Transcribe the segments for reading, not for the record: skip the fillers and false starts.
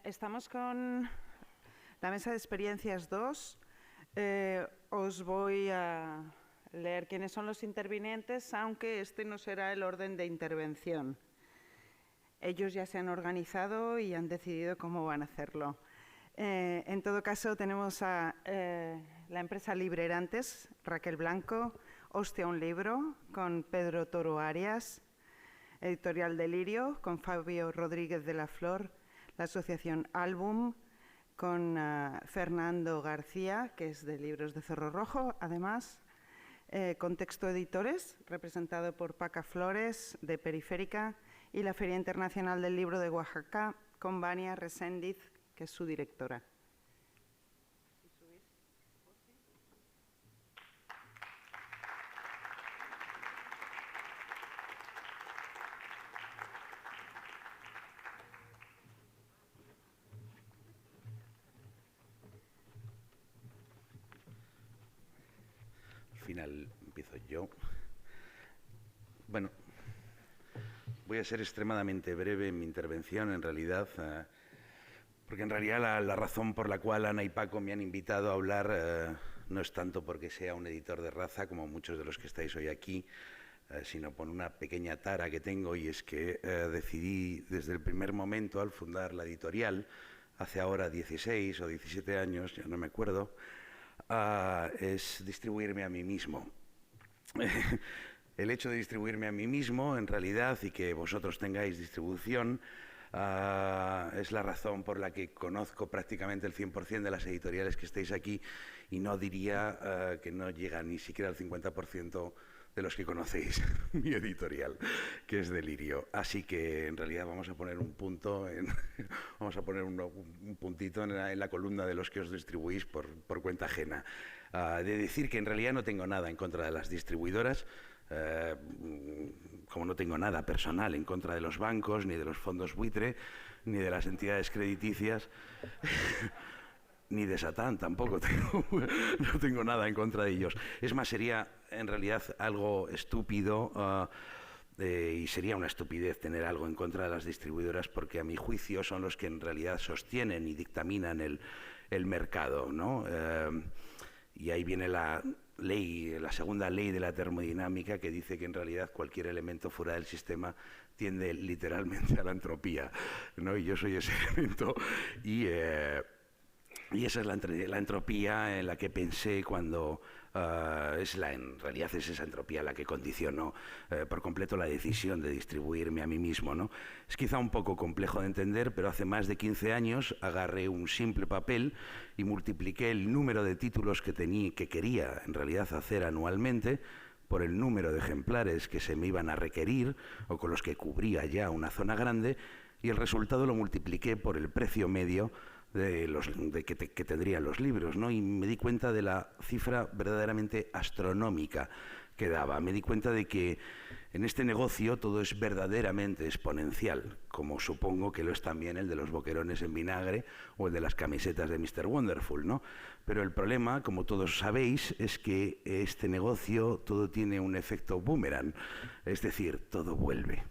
Estamos con la mesa de experiencias 2. Os voy a leer quiénes son los intervinientes, aunque este no será el orden de intervención. Ellos ya se han organizado y han decidido cómo van a hacerlo. En todo caso, tenemos a la empresa Librerantes, Raquel Blanco, Hostia un libro, con Pedro Toro Arias, Editorial Delirio, con Fabio Rodríguez de la Flor, la asociación Álbum, con Fernando García, que es de Libros de Zorro Rojo, además, Contexto Editores, representado por Paca Flores, de Periférica, y la Feria Internacional del Libro de Oaxaca, con Vania Reséndiz, que es su directora. Al final empiezo yo. Bueno, voy a ser extremadamente breve en mi intervención, en realidad, porque en realidad la razón por la cual Ana y Paco me han invitado a hablar no es tanto porque sea un editor de raza, como muchos de los que estáis hoy aquí, sino por una pequeña tara que tengo, y es que decidí desde el primer momento, al fundar la editorial, hace ahora 16 o 17 años, ya no me acuerdo, es distribuirme a mí mismo. El hecho de distribuirme a mí mismo, en realidad, y que vosotros tengáis distribución, es la razón por la que conozco prácticamente el 100% de las editoriales que estáis aquí, y no diría que no llega ni siquiera al 50% de los que conocéis mi editorial, que es Delirio. Así que en realidad vamos a poner un punto, vamos a poner un puntito en la columna de los que os distribuís por cuenta ajena. De decir que en realidad no tengo nada en contra de las distribuidoras, como no tengo nada personal en contra de los bancos, ni de los fondos buitre, ni de las entidades crediticias, ni de Satán tampoco no tengo nada en contra de ellos. Es más, sería en realidad algo estúpido y sería una estupidez tener algo en contra de las distribuidoras, porque a mi juicio son los que en realidad sostienen y dictaminan el mercado, ¿no? Y ahí viene la segunda ley de la termodinámica, que dice que en realidad cualquier elemento fuera del sistema tiende literalmente a la entropía, ¿no? Y yo soy ese elemento, y esa es la entropía en la que pensé cuando en realidad es esa entropía la que condicionó por completo la decisión de distribuirme a mí mismo, ¿no? Es quizá un poco complejo de entender, pero hace más de 15 años agarré un simple papel y multipliqué el número de títulos que quería en realidad hacer anualmente por el número de ejemplares que se me iban a requerir o con los que cubría ya una zona grande, y el resultado lo multipliqué por el precio medio que tendrían los libros, ¿no? Y me di cuenta de la cifra verdaderamente astronómica que daba. Me di cuenta de que en este negocio todo es verdaderamente exponencial, como supongo que lo es también el de los boquerones en vinagre o el de las camisetas de Mr. Wonderful, ¿no? Pero el problema, como todos sabéis, es que este negocio todo tiene un efecto boomerang, es decir, todo vuelve.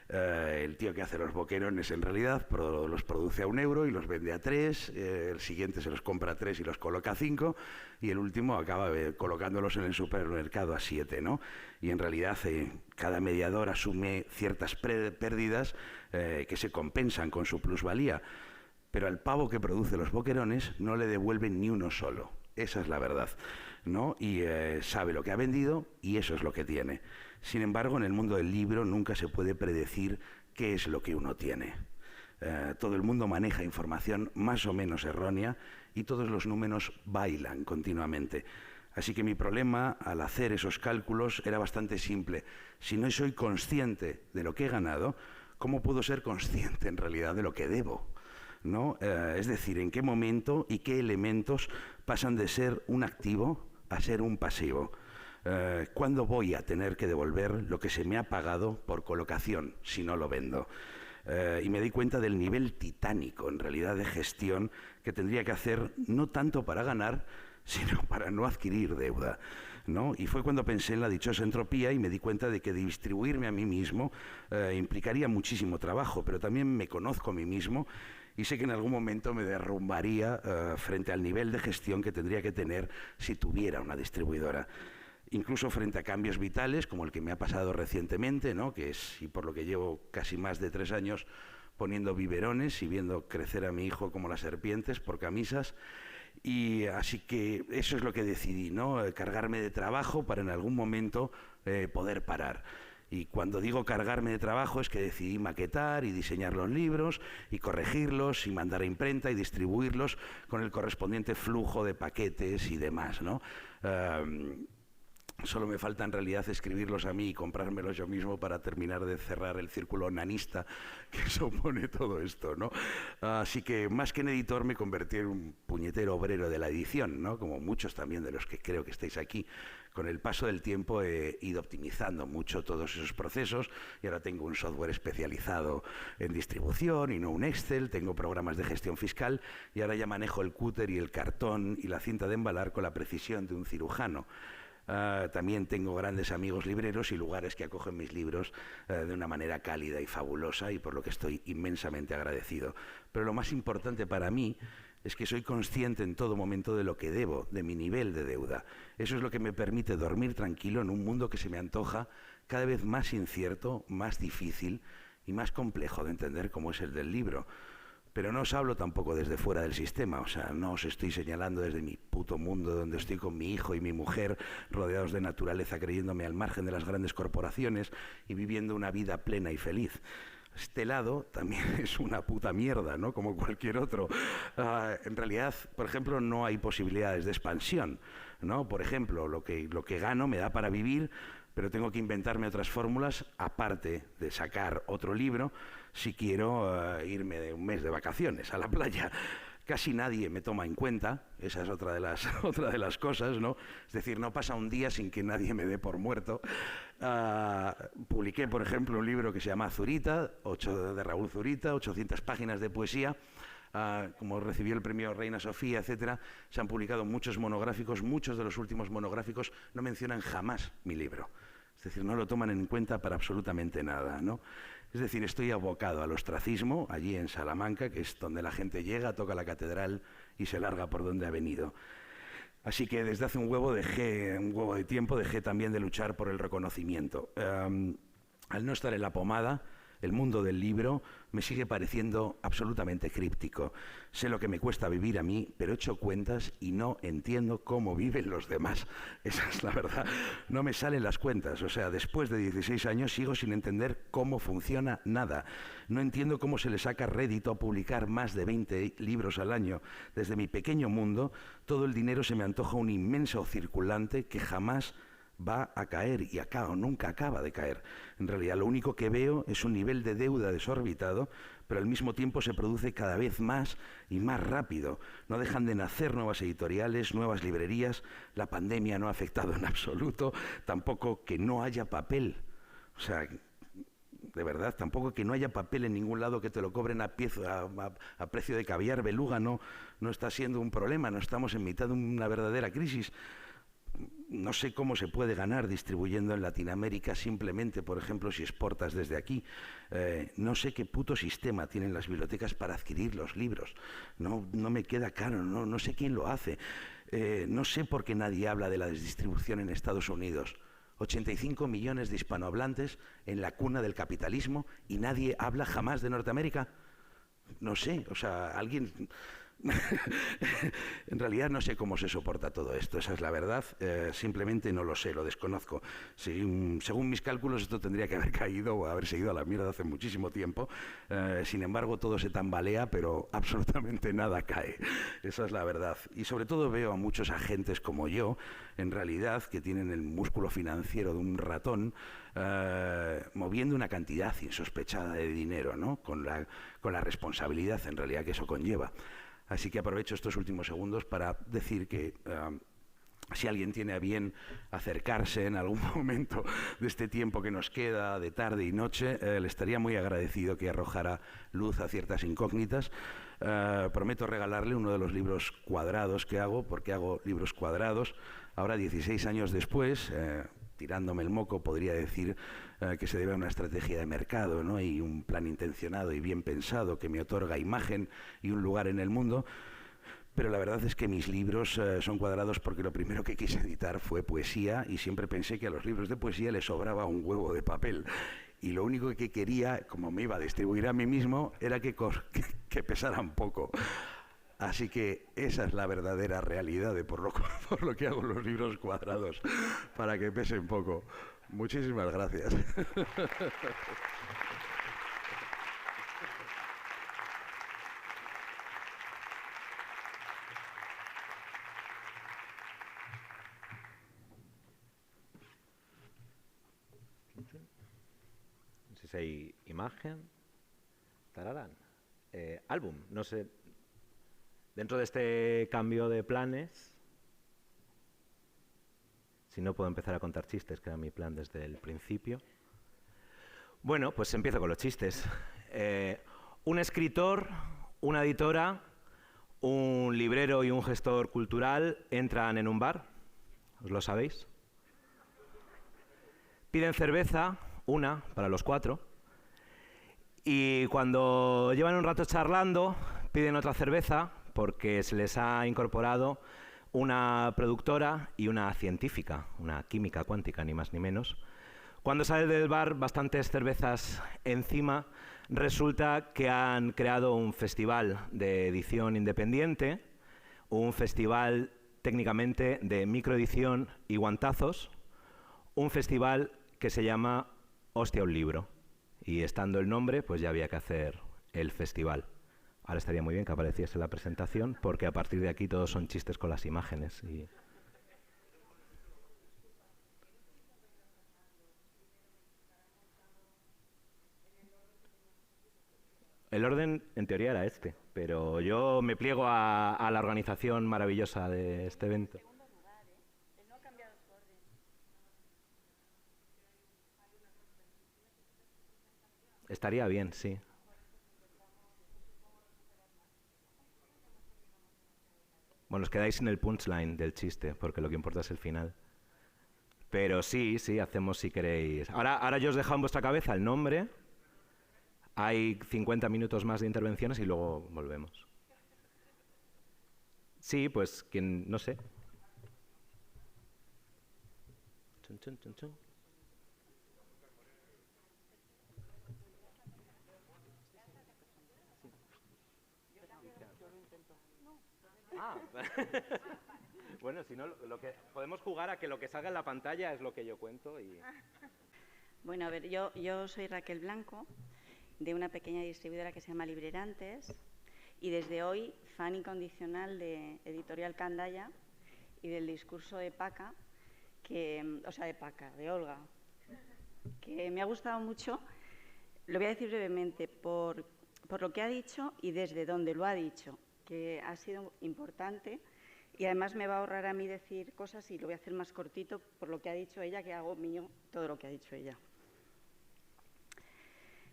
El tío que hace los boquerones en realidad los produce a €1 y los vende a 3, el siguiente se los compra a 3 y los coloca a 5, y el último acaba colocándolos en el supermercado a 7, ¿no? Y en realidad cada mediador asume ciertas pérdidas que se compensan con su plusvalía, pero al pavo que produce los boquerones no le devuelven ni uno solo. Esa es la verdad, ¿no? Y sabe lo que ha vendido y eso es lo que tiene. Sin embargo, en el mundo del libro nunca se puede predecir qué es lo que uno tiene. Todo el mundo maneja información más o menos errónea y todos los números bailan continuamente. Así que mi problema al hacer esos cálculos era bastante simple. Si no soy consciente de lo que he ganado, ¿cómo puedo ser consciente en realidad de lo que debo? ¿No? Es decir, en qué momento y qué elementos pasan de ser un activo a ser un pasivo. ¿Cuándo voy a tener que devolver lo que se me ha pagado por colocación si no lo vendo? Y me di cuenta del nivel titánico, en realidad, de gestión que tendría que hacer, no tanto para ganar, sino para no adquirir deuda, ¿no? Y fue cuando pensé en la dichosa entropía y me di cuenta de que distribuirme a mí mismo implicaría muchísimo trabajo, pero también me conozco a mí mismo y sé que en algún momento me derrumbaría frente al nivel de gestión que tendría que tener si tuviera una distribuidora. Incluso frente a cambios vitales, como el que me ha pasado recientemente, ¿no? Que es, y por lo que llevo casi más de 3 años poniendo biberones y viendo crecer a mi hijo como las serpientes por camisas. Y así que eso es lo que decidí, ¿no? Cargarme de trabajo para en algún momento poder parar. Y cuando digo cargarme de trabajo es que decidí maquetar y diseñar los libros y corregirlos y mandar a imprenta y distribuirlos con el correspondiente flujo de paquetes y demás, ¿no? Solo me falta en realidad escribirlos a mí y comprármelos yo mismo para terminar de cerrar el círculo onanista que supone todo esto, ¿no? Así que más que en editor me convertí en un puñetero obrero de la edición, ¿no? Como muchos también de los que creo que estáis aquí. Con el paso del tiempo he ido optimizando mucho todos esos procesos y ahora tengo un software especializado en distribución y no un Excel, tengo programas de gestión fiscal y ahora ya manejo el cúter y el cartón y la cinta de embalar con la precisión de un cirujano. También tengo grandes amigos libreros y lugares que acogen mis libros de una manera cálida y fabulosa y por lo que estoy inmensamente agradecido. Pero lo más importante para mí es que soy consciente en todo momento de lo que debo, de mi nivel de deuda. Eso es lo que me permite dormir tranquilo en un mundo que se me antoja cada vez más incierto, más difícil y más complejo de entender como es el del libro. Pero no os hablo tampoco desde fuera del sistema, o sea, no os estoy señalando desde mi puto mundo donde estoy con mi hijo y mi mujer rodeados de naturaleza, creyéndome al margen de las grandes corporaciones y viviendo una vida plena y feliz. Este lado también es una puta mierda, ¿no? Como cualquier otro. En realidad, por ejemplo, no hay posibilidades de expansión, ¿no? Por ejemplo, lo que gano me da para vivir, pero tengo que inventarme otras fórmulas, aparte de sacar otro libro, si quiero irme de un mes de vacaciones a la playa. Casi nadie me toma en cuenta, esa es otra de las cosas, ¿no? Es decir, no pasa un día sin que nadie me dé por muerto. Publiqué, por ejemplo, un libro que se llama Zurita, de Raúl Zurita, 800 páginas de poesía. Como recibió el premio Reina Sofía, etcétera, se han publicado muchos monográficos. Muchos de los últimos monográficos no mencionan jamás mi libro. Es decir, no lo toman en cuenta para absolutamente nada, ¿no? Es decir, estoy abocado al ostracismo, allí en Salamanca, que es donde la gente llega, toca la catedral y se larga por donde ha venido. Así que desde hace un huevo de tiempo dejé también de luchar por el reconocimiento. Al no estar en la pomada, el mundo del libro me sigue pareciendo absolutamente críptico. Sé lo que me cuesta vivir a mí, pero he hecho cuentas y no entiendo cómo viven los demás. Esa es la verdad. No me salen las cuentas. O sea, después de 16 años sigo sin entender cómo funciona nada. No entiendo cómo se le saca rédito a publicar más de 20 libros al año. Desde mi pequeño mundo, todo el dinero se me antoja un inmenso circulante que jamás va a caer y nunca acaba de caer. En realidad lo único que veo es un nivel de deuda desorbitado, pero al mismo tiempo se produce cada vez más y más rápido. No dejan de nacer nuevas editoriales, nuevas librerías. La pandemia no ha afectado en absoluto, tampoco que no haya papel. O sea, de verdad, tampoco que no haya papel en ningún lado, que te lo cobren a precio de caviar beluga, no está siendo un problema. No estamos en mitad de una verdadera crisis. No sé cómo se puede ganar distribuyendo en Latinoamérica simplemente, por ejemplo, si exportas desde aquí. No sé qué puto sistema tienen las bibliotecas para adquirir los libros. No me queda claro, no sé quién lo hace. No sé por qué nadie habla de la distribución en Estados Unidos. 85 millones de hispanohablantes en la cuna del capitalismo y nadie habla jamás de Norteamérica. No sé, o sea, alguien... En realidad no sé cómo se soporta todo esto, esa es la verdad. Simplemente no lo sé, lo desconozco. Según mis cálculos esto tendría que haber caído o haberse ido a la mierda hace muchísimo tiempo. Sin embargo todo se tambalea, pero absolutamente nada cae. Esa es la verdad. Y sobre todo veo a muchos agentes como yo, en realidad, que tienen el músculo financiero de un ratón, moviendo una cantidad insospechada de dinero, ¿no? Con la responsabilidad en realidad que eso conlleva. Así que aprovecho estos últimos segundos para decir que si alguien tiene a bien acercarse en algún momento de este tiempo que nos queda de tarde y noche, le estaría muy agradecido que arrojara luz a ciertas incógnitas. Prometo regalarle uno de los libros cuadrados que hago, porque hago libros cuadrados. Ahora, 16 años después, tirándome el moco, podría decir que se debe a una estrategia de mercado, ¿no? Y un plan intencionado y bien pensado que me otorga imagen y un lugar en el mundo. Pero la verdad es que mis libros son cuadrados porque lo primero que quise editar fue poesía y siempre pensé que a los libros de poesía les sobraba un huevo de papel. Y lo único que quería, como me iba a distribuir a mí mismo, era que pesaran poco. Así que esa es la verdadera realidad de por lo que hago los libros cuadrados, para que pesen poco. Muchísimas gracias. No sé si hay imagen. Tararán. Álbum, no sé. Dentro de este cambio de planes, si no puedo empezar a contar chistes, que era mi plan desde el principio. Bueno, pues empiezo con los chistes. Un escritor, una editora, un librero y un gestor cultural entran en un bar. ¿Os lo sabéis? Piden cerveza, una para los 4. Y cuando llevan un rato charlando, piden otra cerveza porque se les ha incorporado una productora y una científica, una química cuántica, ni más ni menos. Cuando sale del bar, bastantes cervezas encima, resulta que han creado un festival de edición independiente, un festival técnicamente de microedición y guantazos, un festival que se llama Hostia un libro. Y estando el nombre, pues ya había que hacer el festival. Ahora estaría muy bien que apareciese la presentación, porque a partir de aquí todos son chistes con las imágenes. El orden, en teoría, era este, pero yo me pliego a la organización maravillosa de este evento. Estaría bien, sí. Bueno, os quedáis sin el punchline del chiste, porque lo que importa es el final. Pero sí, hacemos si queréis. Ahora yo os dejo en vuestra cabeza el nombre. Hay 50 minutos más de intervenciones y luego volvemos. Sí, pues, quien, no sé. Chun, chun, chun, chun. Ah, bueno, si no, lo que podemos jugar a que lo que salga en la pantalla es lo que yo cuento y... Bueno, a ver, yo soy Raquel Blanco, de una pequeña distribuidora que se llama Librerantes, y desde hoy fan incondicional de Editorial Candaya y del discurso de Paca, de Olga, que me ha gustado mucho. Lo voy a decir brevemente por lo que ha dicho y desde donde lo ha dicho, que ha sido importante, y además me va a ahorrar a mí decir cosas y lo voy a hacer más cortito por lo que ha dicho ella, que hago mío todo lo que ha dicho ella.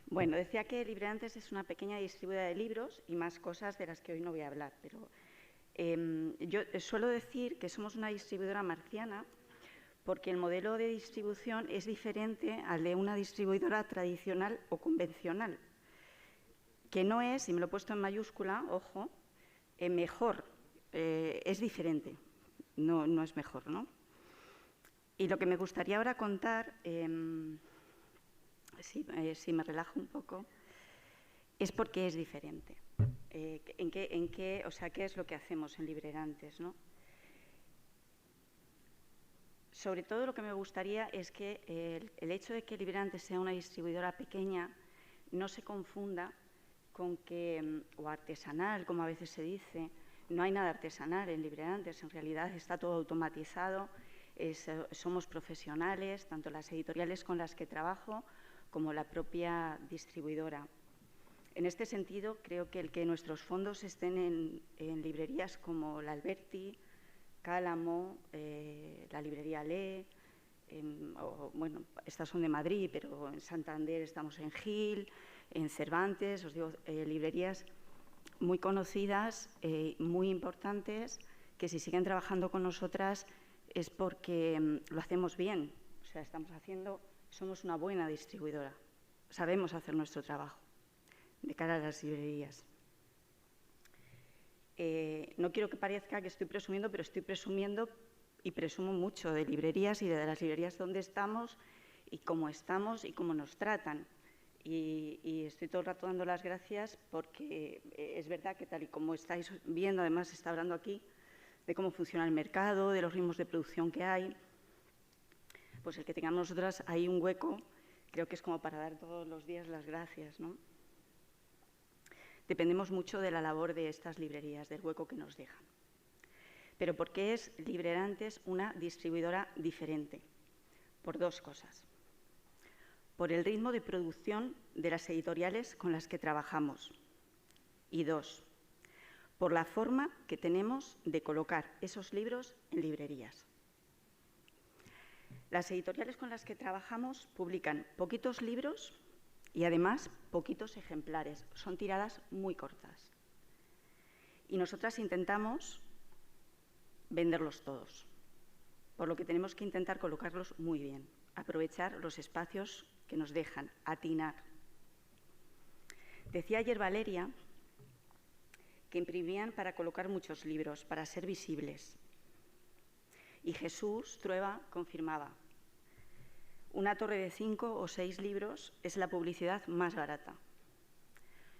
Bueno, decía que Librerantes es una pequeña distribuidora de libros y más cosas de las que hoy no voy a hablar, pero yo suelo decir que somos una distribuidora marciana porque el modelo de distribución es diferente al de una distribuidora tradicional o convencional, que no es, y me lo he puesto en mayúscula, ojo, mejor, es diferente, no es mejor, ¿no? Y lo que me gustaría ahora contar, si me relajo un poco, es por qué es diferente. ¿Qué es lo que hacemos en Librerantes, ¿no? Sobre todo lo que me gustaría es que el hecho de que Librerantes sea una distribuidora pequeña no se confunda con que, o artesanal, como a veces se dice. No hay nada artesanal en Librerantes, en realidad está todo automatizado, somos profesionales, tanto las editoriales con las que trabajo como la propia distribuidora. En este sentido, creo que el que nuestros fondos estén en librerías como la Alberti, Cálamo, la librería Le, bueno, estas son de Madrid, pero en Santander estamos en Gil, en Cervantes, os digo, librerías muy conocidas, muy importantes, que si siguen trabajando con nosotras es porque lo hacemos bien. O sea, somos una buena distribuidora, sabemos hacer nuestro trabajo de cara a las librerías. No quiero que parezca que estoy presumiendo, pero estoy presumiendo y presumo mucho de librerías y de las librerías donde estamos y cómo nos tratan. Y estoy todo el rato dando las gracias porque es verdad que tal y como estáis viendo, además se está hablando aquí de cómo funciona el mercado, de los ritmos de producción que hay, pues el que tengamos nosotras ahí un hueco, creo que es como para dar todos los días las gracias, ¿no? Dependemos mucho de la labor de estas librerías, del hueco que nos dejan. Pero ¿por qué es Librerantes una distribuidora diferente? Por dos cosas. Por el ritmo de producción de las editoriales con las que trabajamos. Y dos, por la forma que tenemos de colocar esos libros en librerías. Las editoriales con las que trabajamos publican poquitos libros y además poquitos ejemplares. Son tiradas muy cortas. Y nosotras intentamos venderlos todos, por lo que tenemos que intentar colocarlos muy bien, aprovechar los espacios que nos dejan, atinar. Decía ayer Valeria que imprimían para colocar muchos libros, para ser visibles. Y Jesús Trueba confirmaba: una torre de 5 o 6 libros es la publicidad más barata.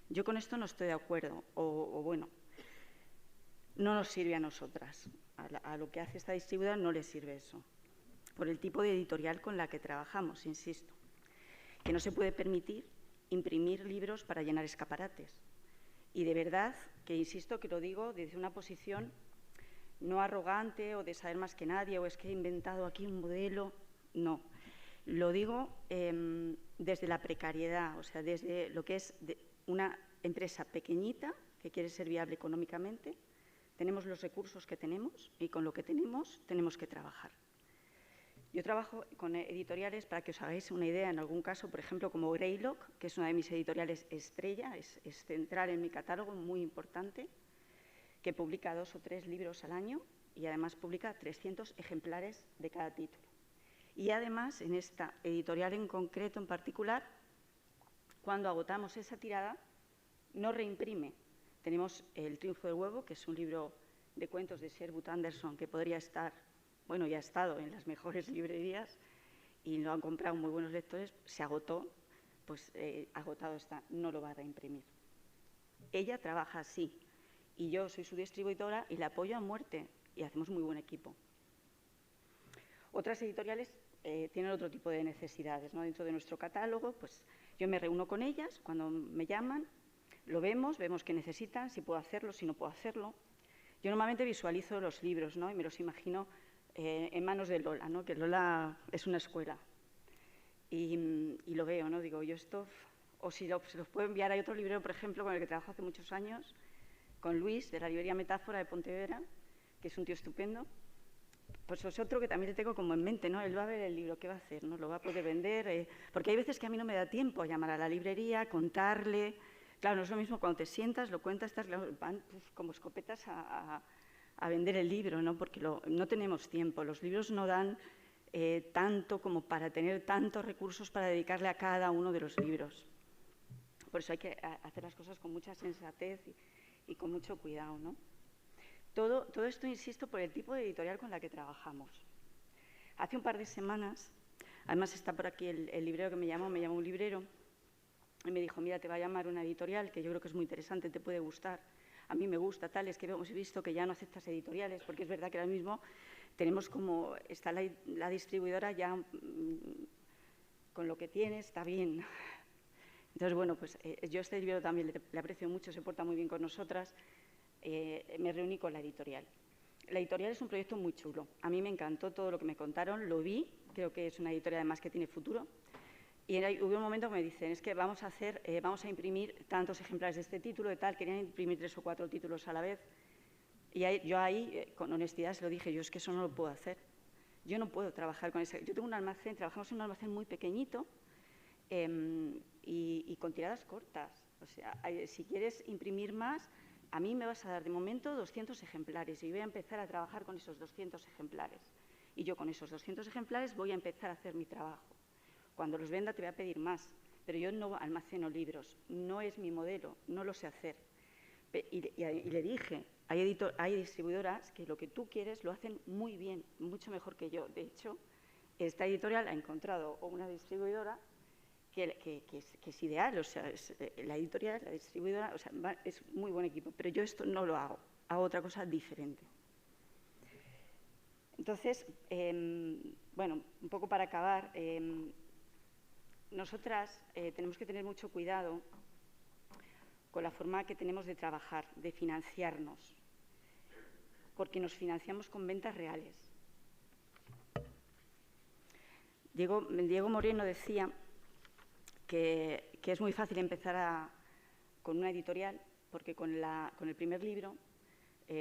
Yo con esto no estoy de acuerdo, o bueno, no nos sirve a nosotras. A lo que hace esta distribuidora no le sirve eso, por el tipo de editorial con la que trabajamos, insisto, que no se puede permitir imprimir libros para llenar escaparates. Y de verdad que insisto que lo digo desde una posición no arrogante o de saber más que nadie o es que he inventado aquí un modelo, no. Lo digo desde la precariedad, o sea, desde lo que es una empresa pequeñita que quiere ser viable económicamente. Tenemos los recursos que tenemos y con lo que tenemos que trabajar. Yo trabajo con editoriales, para que os hagáis una idea, en algún caso, por ejemplo, como Greylock, que es una de mis editoriales estrella, es central en mi catálogo, muy importante, que publica 2 o 3 libros al año y además publica 300 ejemplares de cada título. Y además, en esta editorial en concreto, en particular, cuando agotamos esa tirada, no reimprime. Tenemos El triunfo del huevo, que es un libro de cuentos de Sherwood Anderson que podría estar, bueno, ya ha estado en las mejores librerías y lo han comprado muy buenos lectores, se agotó, pues agotado está, no lo va a reimprimir. Ella trabaja así y yo soy su distribuidora y la apoyo a muerte y hacemos muy buen equipo. Otras editoriales tienen otro tipo de necesidades, ¿no? Dentro de nuestro catálogo, pues yo me reúno con ellas cuando me llaman, lo vemos qué necesitan, si puedo hacerlo, si no puedo hacerlo. Yo normalmente visualizo los libros, ¿no? Y me los imagino en manos de Lola, ¿no? Que Lola es una escuela. Y lo veo, ¿no? Digo, yo esto, o si se los puedo enviar. Hay otro librero, por ejemplo, con el que trabajo hace muchos años, con Luis, de la librería Metáfora de Pontevedra, que es un tío estupendo. Pues es otro que también le tengo como en mente, ¿no? Él va a ver el libro, ¿qué va a hacer? ¿No? Lo va a poder vender, porque hay veces que a mí no me da tiempo a llamar a la librería, contarle. Claro, no es lo mismo cuando te sientas, lo cuentas, van como escopetas a vender el libro, ¿no? Porque no tenemos tiempo. Los libros no dan tanto como para tener tantos recursos para dedicarle a cada uno de los libros. Por eso hay que hacer las cosas con mucha sensatez y con mucho cuidado, ¿no? Todo esto, insisto, por el tipo de editorial con la que trabajamos. Hace un par de semanas, además está por aquí el librero que me llamó un librero, y me dijo, mira, te va a llamar una editorial que yo creo que es muy interesante, te puede gustar. A mí me gusta, tal, es que hemos visto que ya no aceptas editoriales, porque es verdad que ahora mismo tenemos como, está la distribuidora ya con lo que tiene, está bien. Entonces, bueno, pues yo este librero también le aprecio mucho, se porta muy bien con nosotras. Me reuní con la editorial. La editorial es un proyecto muy chulo. A mí me encantó todo lo que me contaron, lo vi, creo que es una editorial además que tiene futuro. Y hubo un momento que me dicen, es que vamos a imprimir tantos ejemplares de este título, de tal, querían imprimir 3 o 4 títulos a la vez. Y yo ahí, con honestidad, se lo dije, yo es que eso no lo puedo hacer. Yo no puedo trabajar con ese. Yo tengo un almacén, trabajamos en un almacén muy pequeñito y con tiradas cortas. O sea, si quieres imprimir más, a mí me vas a dar de momento 200 ejemplares y voy a empezar a trabajar con esos 200 ejemplares. Y yo con esos 200 ejemplares voy a empezar a hacer mi trabajo. Cuando los venda te voy a pedir más, pero yo no almaceno libros, no es mi modelo, no lo sé hacer. Y le dije, hay distribuidoras que lo que tú quieres lo hacen muy bien, mucho mejor que yo. De hecho, esta editorial ha encontrado una distribuidora que es ideal, o sea, la editorial, la distribuidora, o sea, es muy buen equipo, pero yo esto no lo hago, hago otra cosa diferente. Entonces, bueno, un poco para acabar, nosotras tenemos que tener mucho cuidado con la forma que tenemos de trabajar, de financiarnos, porque nos financiamos con ventas reales. Diego Moreno decía que es muy fácil empezar con una editorial, porque con el primer libro,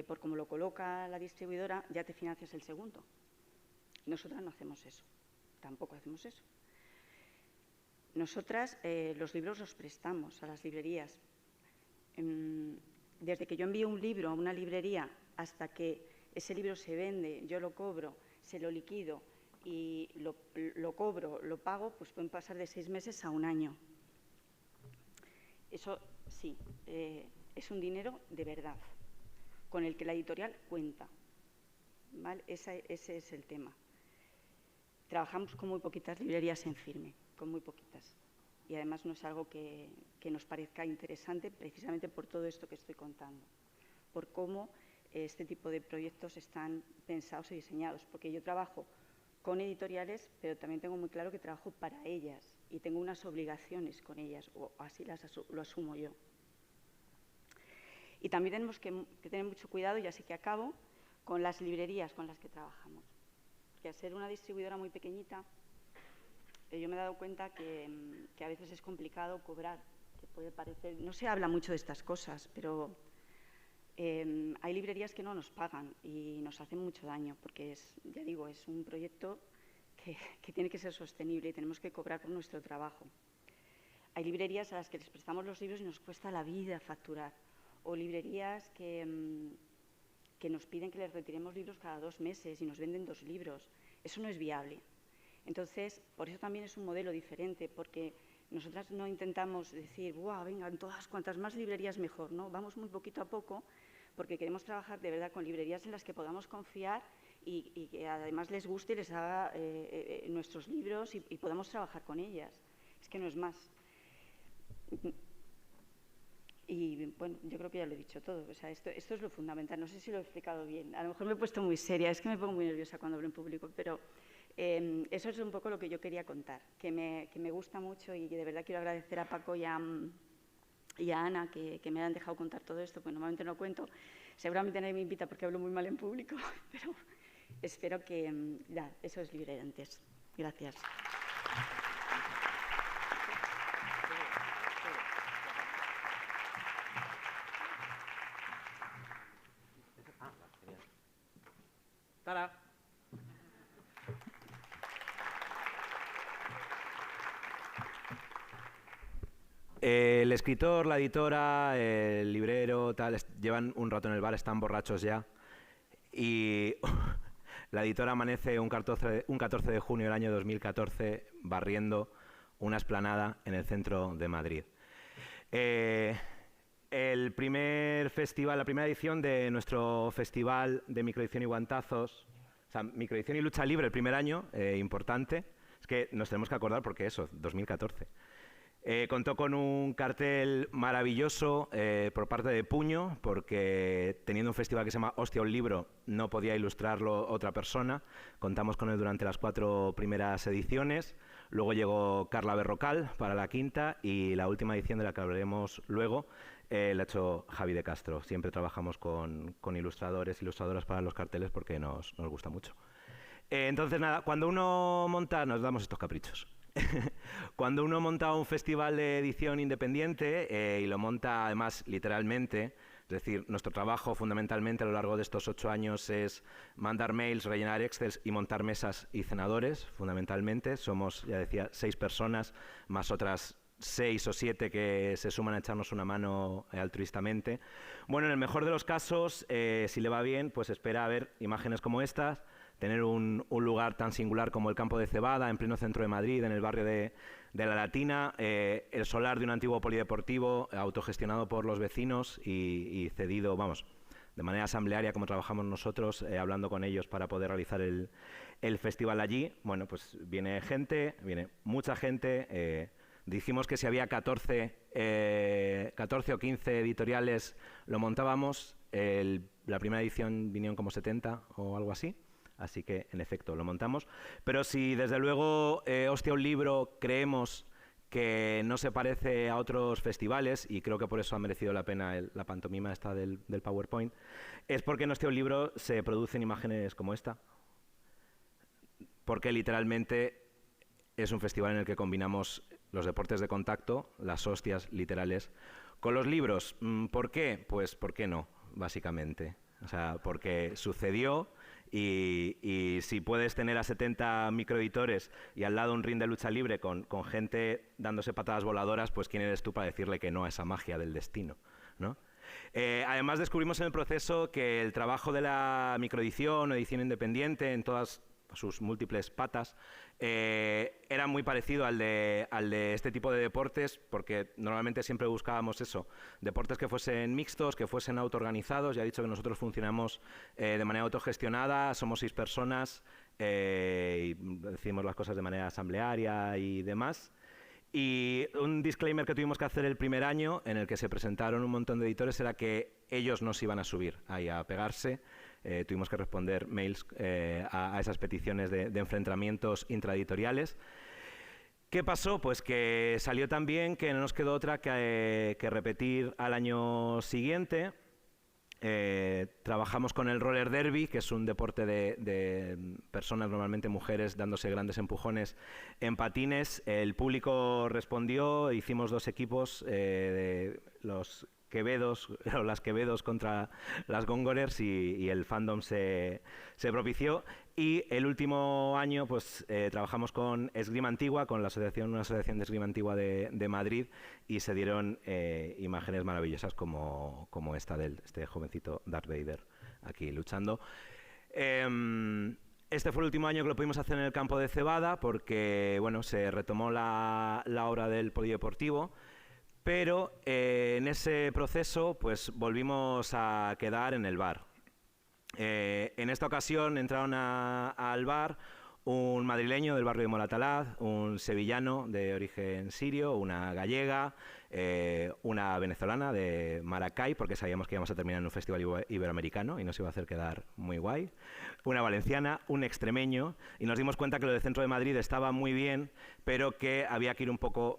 por cómo lo coloca la distribuidora, ya te financias el segundo. Nosotras no hacemos eso, tampoco hacemos eso. Nosotras los libros los prestamos a las librerías. Desde que yo envío un libro a una librería hasta que ese libro se vende, yo lo cobro, se lo liquido y lo cobro, lo pago, pues pueden pasar de 6 meses a 1 año. Eso sí, es un dinero de verdad, con el que la editorial cuenta, ¿vale? Ese es el tema. Trabajamos con muy poquitas librerías en firme, con muy poquitas. Y además no es algo que nos parezca interesante precisamente por todo esto que estoy contando, por cómo este tipo de proyectos están pensados y diseñados, porque yo trabajo con editoriales, pero también tengo muy claro que trabajo para ellas y tengo unas obligaciones con ellas, o así lo asumo yo. Y también tenemos que tener mucho cuidado, ya sé que acabo, con las librerías con las que trabajamos, porque al ser una distribuidora muy pequeñita, yo me he dado cuenta que a veces es complicado cobrar, que puede parecer, no se habla mucho de estas cosas, pero hay librerías que no nos pagan y nos hacen mucho daño, porque ya digo, es un proyecto que tiene que ser sostenible y tenemos que cobrar por nuestro trabajo. Hay librerías a las que les prestamos los libros y nos cuesta la vida facturar, o librerías que nos piden que les retiremos libros cada 2 meses y nos venden 2 libros. Eso no es viable. Entonces, por eso también es un modelo diferente, porque nosotras no intentamos decir, ¡buah, vengan todas, cuantas más librerías mejor! No, vamos muy poquito a poco, porque queremos trabajar de verdad con librerías en las que podamos confiar y que además les guste y les haga nuestros libros y podamos trabajar con ellas. Es que no es más. Y bueno, yo creo que ya lo he dicho todo. O sea, esto es lo fundamental. No sé si lo he explicado bien. A lo mejor me he puesto muy seria, es que me pongo muy nerviosa cuando hablo en público, pero eso es un poco lo que yo quería contar, que me gusta mucho y que de verdad quiero agradecer a Paco y a Ana que me hayan dejado contar todo esto, pues normalmente no cuento. Seguramente nadie me invita porque hablo muy mal en público, pero espero que ya, eso es Librerantes. Gracias. ¡Tara! El escritor, la editora, el librero, tal, llevan un rato en el bar, están borrachos ya. Y la editora amanece un 14 de junio del año 2014 barriendo una explanada en el centro de Madrid. El primer festival, la primera edición de nuestro festival de microedición y guantazos, o sea, microedición y lucha libre, el primer año, importante, es que nos tenemos que acordar porque eso, 2014. Contó con un cartel maravilloso por parte de Puño, porque teniendo un festival que se llama Hostia, un libro, no podía ilustrarlo otra persona. Contamos con él durante las 4 primeras ediciones. Luego llegó Carla Berrocal para la 5ª y la última edición de la que hablaremos luego la ha hecho Javi de Castro. Siempre trabajamos con ilustradores, ilustradoras para los carteles porque nos gusta mucho. Entonces, nada, cuando uno monta, nos damos estos caprichos. Cuando uno monta un festival de edición independiente y lo monta además literalmente, es decir, nuestro trabajo fundamentalmente a lo largo de estos 8 años es mandar mails, rellenar Excels y montar mesas y cenadores, fundamentalmente. Somos, ya decía, 6 personas más otras 6 o 7 que se suman a echarnos una mano altruistamente. Bueno, en el mejor de los casos, si le va bien, pues espera a ver imágenes como estas, tener un lugar tan singular como el Campo de Cebada, en pleno centro de Madrid, en el barrio de la Latina, el solar de un antiguo polideportivo autogestionado por los vecinos y cedido, vamos, de manera asamblearia, como trabajamos nosotros, hablando con ellos para poder realizar el festival allí. Bueno, pues viene mucha gente. Dijimos que si había 14 o 15 editoriales lo montábamos. La primera edición vinieron como 70 o algo así. Así que, en efecto, lo montamos. Pero si, desde luego, Hostia, un libro, creemos que no se parece a otros festivales, y creo que por eso ha merecido la pena la pantomima esta del PowerPoint, es porque en Hostia, un libro se producen imágenes como esta. Porque literalmente es un festival en el que combinamos los deportes de contacto, las hostias literales, con los libros. ¿Por qué? Pues ¿por qué no? Básicamente. O sea, porque sucedió y si puedes tener a 70 microeditores y al lado un ring de lucha libre con gente dándose patadas voladoras, pues ¿quién eres tú para decirle que no a esa magia del destino, ¿no? Además descubrimos en el proceso que el trabajo de la microedición o edición independiente en todas sus múltiples patas, era muy parecido al de este tipo de deportes, porque normalmente siempre buscábamos eso, deportes que fuesen mixtos, que fuesen autoorganizados. Ya he dicho que nosotros funcionamos de manera autogestionada, somos 6 personas y decimos las cosas de manera asamblearia y demás. Y un disclaimer que tuvimos que hacer el primer año, en el que se presentaron un montón de editores, era que ellos no se iban a subir ahí a pegarse. Tuvimos que responder mails a esas peticiones de enfrentamientos intraeditoriales. ¿Qué pasó? Pues que salió tan bien que no nos quedó otra que repetir al año siguiente. Trabajamos con el roller derby, que es un deporte de personas, normalmente mujeres, dándose grandes empujones en patines. El público respondió, hicimos 2 equipos, los Quevedos, o las Quevedos contra las Gongorers, y el fandom se propició. Y el último año pues trabajamos con Esgrima Antigua, con una asociación de Esgrima Antigua de Madrid, y se dieron imágenes maravillosas como esta de este jovencito Darth Vader aquí luchando. Este fue el último año que lo pudimos hacer en el Campo de Cebada, porque bueno, se retomó la obra del polideportivo. Pero en ese proceso pues volvimos a quedar en el bar. En esta ocasión entraron al bar un madrileño del barrio de Moratalaz, un sevillano de origen sirio, una gallega, una venezolana de Maracay, porque sabíamos que íbamos a terminar en un festival iberoamericano y nos iba a hacer quedar muy guay, una valenciana, un extremeño, y nos dimos cuenta que lo del centro de Madrid estaba muy bien, pero que había que ir un poco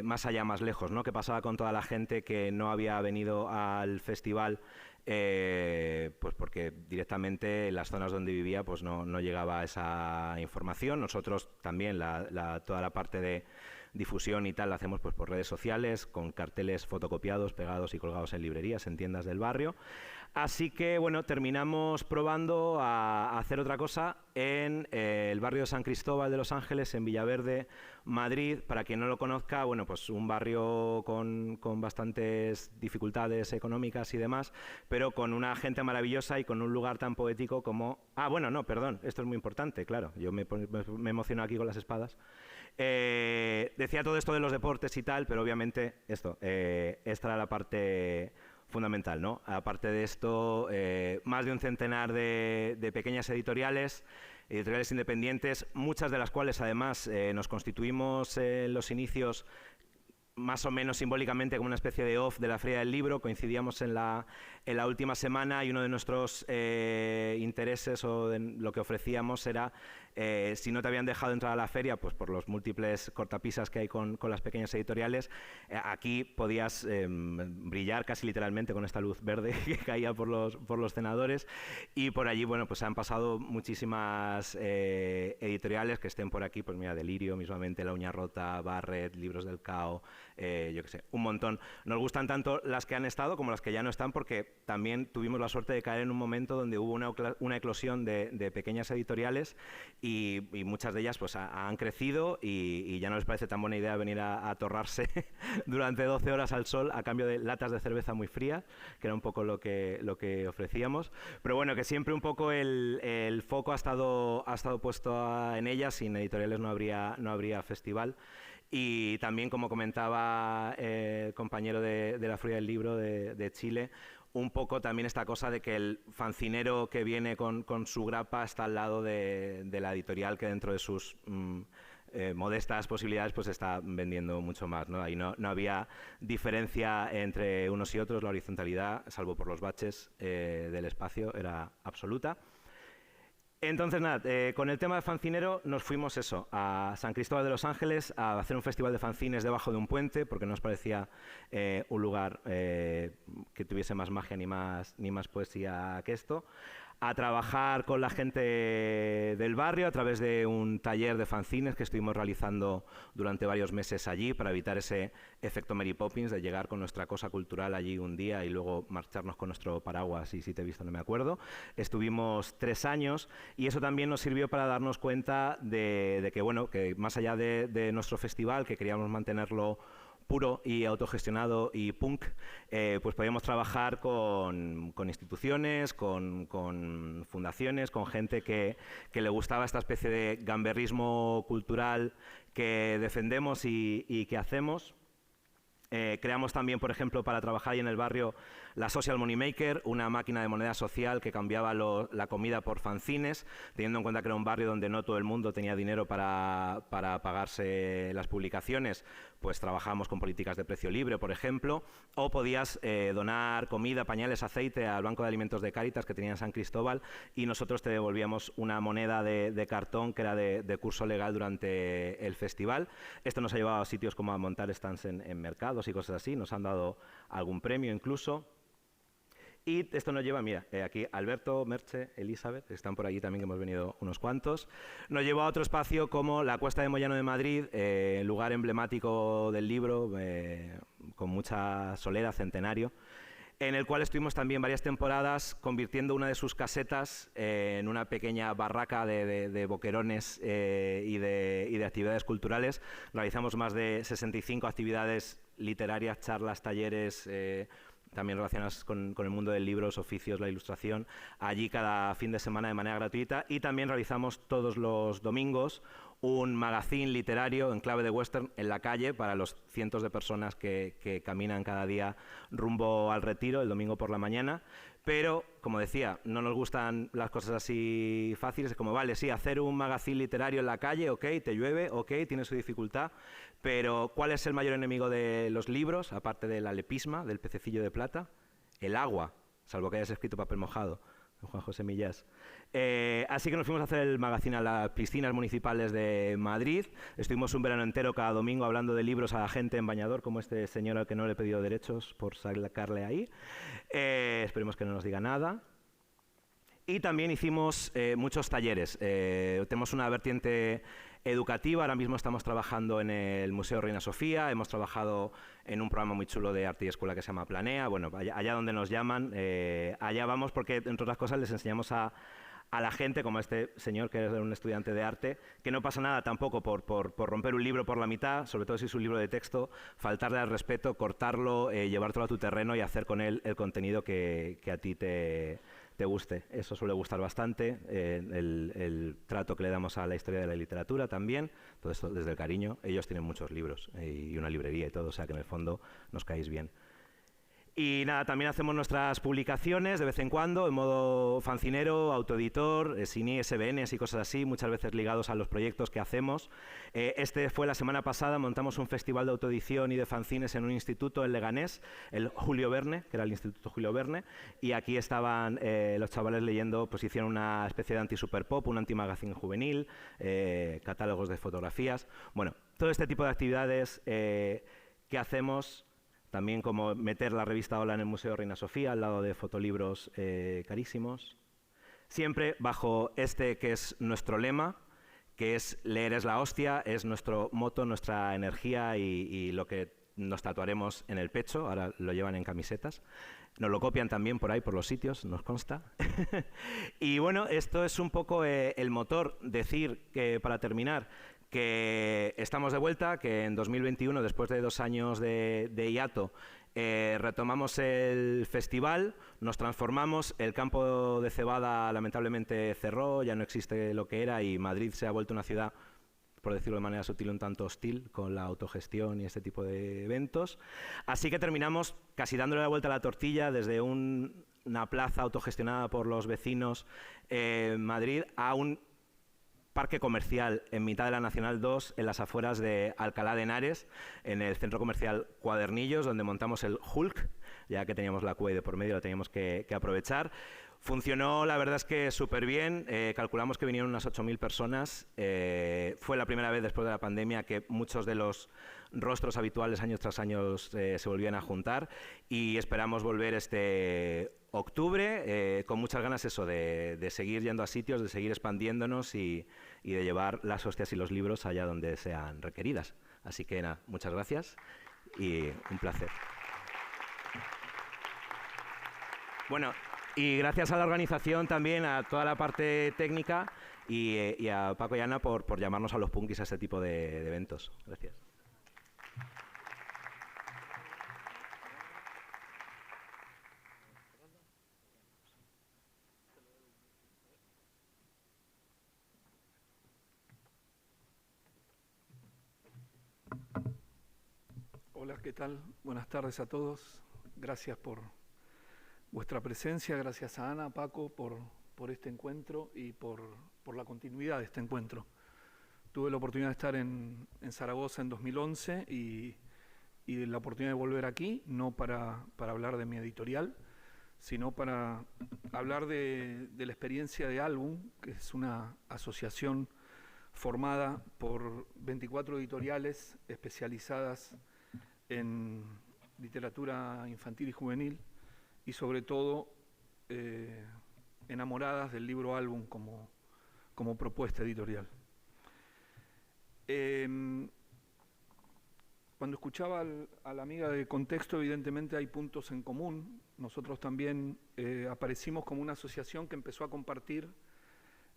más allá, más lejos, ¿no? ¿Qué pasaba con toda la gente que no había venido al festival? Pues porque directamente en las zonas donde vivía pues no llegaba esa información. Nosotros también toda la parte de difusión y tal la hacemos pues por redes sociales, con carteles fotocopiados, pegados y colgados en librerías, en tiendas del barrio. Así que bueno, terminamos probando a hacer otra cosa en el barrio de San Cristóbal de Los Ángeles, en Villaverde, Madrid. Para quien no lo conozca, bueno, pues un barrio con bastantes dificultades económicas y demás, pero con una gente maravillosa y con un lugar tan poético como... Ah, bueno, no, perdón, esto es muy importante, claro, yo me emociono aquí con las espadas. Decía todo esto de los deportes y tal, pero obviamente esta era la parte fundamental, ¿no? Aparte de esto, más de un centenar de pequeñas editoriales independientes, muchas de las cuales además nos constituimos en los inicios más o menos simbólicamente como una especie de off de la Feria del Libro. Coincidíamos en la última semana y uno de nuestros intereses o de lo que ofrecíamos era, si no te habían dejado entrar a la feria, pues por los múltiples cortapisas que hay con las pequeñas editoriales, aquí podías brillar casi literalmente con esta luz verde que caía por los cenadores, y por allí, bueno, pues han pasado muchísimas editoriales que estén por aquí, pues mira, Delirio, mismamente La Uña Rota, Barret, Libros del Cao, yo qué sé, un montón. Nos gustan tanto las que han estado como las que ya no están, porque también tuvimos la suerte de caer en un momento donde hubo una eclosión de pequeñas editoriales y muchas de ellas pues han crecido y ya no les parece tan buena idea venir a atorrarse durante 12 horas al sol a cambio de latas de cerveza muy frías, que era un poco lo que ofrecíamos. Pero bueno, que siempre un poco el foco ha estado puesto en ellas. Sin editoriales no habría festival. Y también, como comentaba el compañero de la Feria del Libro de Chile, un poco también esta cosa de que el fancinero que viene con su grapa está al lado de la editorial que dentro de sus modestas posibilidades pues está vendiendo mucho más, ¿no? Ahí no había diferencia entre unos y otros, la horizontalidad, salvo por los baches del espacio, era absoluta. Entonces, nada, con el tema de fancinero nos fuimos a San Cristóbal de los Ángeles a hacer un festival de fanzines debajo de un puente, porque nos parecía un lugar que tuviese más magia ni más poesía que esto, a trabajar con la gente del barrio a través de un taller de fanzines que estuvimos realizando durante varios meses allí para evitar ese efecto Mary Poppins de llegar con nuestra cosa cultural allí un día y luego marcharnos con nuestro paraguas y si te he visto no me acuerdo. Estuvimos 3 años y eso también nos sirvió para darnos cuenta de que, bueno, que más allá de nuestro festival, que queríamos mantenerlo puro y autogestionado y punk, pues podíamos trabajar con instituciones, con fundaciones, con gente que le gustaba esta especie de gamberrismo cultural que defendemos y que hacemos. Creamos también, por ejemplo, para trabajar ahí en el barrio, la Social Money Maker, una máquina de moneda social que cambiaba la comida por fanzines, teniendo en cuenta que era un barrio donde no todo el mundo tenía dinero para pagarse las publicaciones, pues trabajábamos con políticas de precio libre, por ejemplo, o podías donar comida, pañales, aceite al Banco de Alimentos de Cáritas que tenía en San Cristóbal y nosotros te devolvíamos una moneda de cartón que era de curso legal durante el festival. Esto nos ha llevado a sitios como a montar stands en mercados y cosas así, nos han dado algún premio incluso. Y esto nos lleva, mira, aquí Alberto, Merche, Elizabeth, están por allí también, que hemos venido unos cuantos. Nos llevó a otro espacio como la Cuesta de Moyano de Madrid, lugar emblemático del libro, con mucha solera, centenario, en el cual estuvimos también varias temporadas convirtiendo una de sus casetas en una pequeña barraca de boquerones y de actividades culturales. Realizamos más de 65 actividades literarias, charlas, talleres, también relacionadas con el mundo del libro, los oficios, la ilustración, allí cada fin de semana de manera gratuita, y también realizamos todos los domingos un magazine literario en clave de western en la calle para los cientos de personas que caminan cada día rumbo al retiro el domingo por la mañana. Pero, como decía, no nos gustan las cosas así fáciles, es como, vale, sí, hacer un magazine literario en la calle, ok, te llueve, ok, tiene su dificultad, pero ¿cuál es el mayor enemigo de los libros, aparte de la lepisma, del pececillo de plata? El agua, salvo que hayas escrito papel mojado, Juan José Millás. Así que nos fuimos a hacer el magazine a las piscinas municipales de Madrid. Estuvimos un verano entero cada domingo hablando de libros a la gente en bañador, como este señor al que no le he pedido derechos por sacarle ahí. Esperemos que no nos diga nada. Y también hicimos muchos talleres. Tenemos una vertiente educativa. Ahora mismo estamos trabajando en el Museo Reina Sofía. Hemos trabajado en un programa muy chulo de arte y escuela que se llama Planea. Bueno, allá donde nos llaman, allá vamos, porque entre otras cosas les enseñamos a la gente, como este señor que es un estudiante de arte, que no pasa nada tampoco por romper un libro por la mitad, sobre todo si es un libro de texto, faltarle al respeto, cortarlo, llevártelo a tu terreno y hacer con él el contenido que a ti te guste. Eso suele gustar bastante, el trato que le damos a la historia de la literatura también, todo esto desde el cariño. Ellos tienen muchos libros y una librería y todo, o sea que en el fondo nos caéis bien. Y nada, también hacemos nuestras publicaciones de vez en cuando, en modo fancinero, autoeditor, sin ISBNs y cosas así, muchas veces ligados a los proyectos que hacemos. Este fue la semana pasada, montamos un festival de autoedición y de fanzines en un instituto en Leganés, el Julio Verne, que era el Instituto Julio Verne, y aquí estaban los chavales leyendo, pues hicieron una especie de anti-superpop, un anti-magazine juvenil, catálogos de fotografías. Bueno, todo este tipo de actividades que hacemos. También como meter la revista Hola en el Museo Reina Sofía, al lado de fotolibros carísimos. Siempre bajo este que es nuestro lema, que es leer es la hostia, es nuestro moto, nuestra energía y lo que nos tatuaremos en el pecho, ahora lo llevan en camisetas. Nos lo copian también por ahí, por los sitios, nos consta. Y bueno, esto es un poco el motor. Decir que, para terminar, que estamos de vuelta, que en 2021, después de 2 años de hiato, retomamos el festival, nos transformamos, el campo de cebada lamentablemente cerró, ya no existe lo que era y Madrid se ha vuelto una ciudad, por decirlo de manera sutil, un tanto hostil con la autogestión y este tipo de eventos. Así que terminamos casi dándole la vuelta a la tortilla desde una plaza autogestionada por los vecinos en Madrid a un parque comercial en mitad de la Nacional 2, en las afueras de Alcalá de Henares, en el centro comercial Cuadernillos, donde montamos el Hulk, ya que teníamos la QE de por medio, la teníamos que aprovechar. Funcionó, la verdad es que súper bien, calculamos que vinieron unas 8.000 personas, fue la primera vez después de la pandemia que muchos de los rostros habituales años tras años se volvían a juntar y esperamos volver este octubre con muchas ganas de seguir yendo a sitios, de seguir expandiéndonos y de llevar las hostias y los libros allá donde sean requeridas. Así que nada, muchas gracias y un placer. Bueno, y gracias a la organización también, a toda la parte técnica y a Paco y Ana por llamarnos a los punkis a este tipo de eventos. Gracias. Hola, ¿qué tal? Buenas tardes a todos. Gracias por vuestra presencia, gracias a Ana, Paco, por este encuentro y por la continuidad de este encuentro. Tuve la oportunidad de estar en Zaragoza en 2011 y la oportunidad de volver aquí, no para hablar de mi editorial, sino para hablar de la experiencia de Album, que es una asociación formada por 24 editoriales especializadas en literatura infantil y juvenil y sobre todo enamoradas del libro Album como propuesta editorial. Cuando escuchaba a la amiga de Contexto, evidentemente hay puntos en común. Nosotros también aparecimos como una asociación que empezó a compartir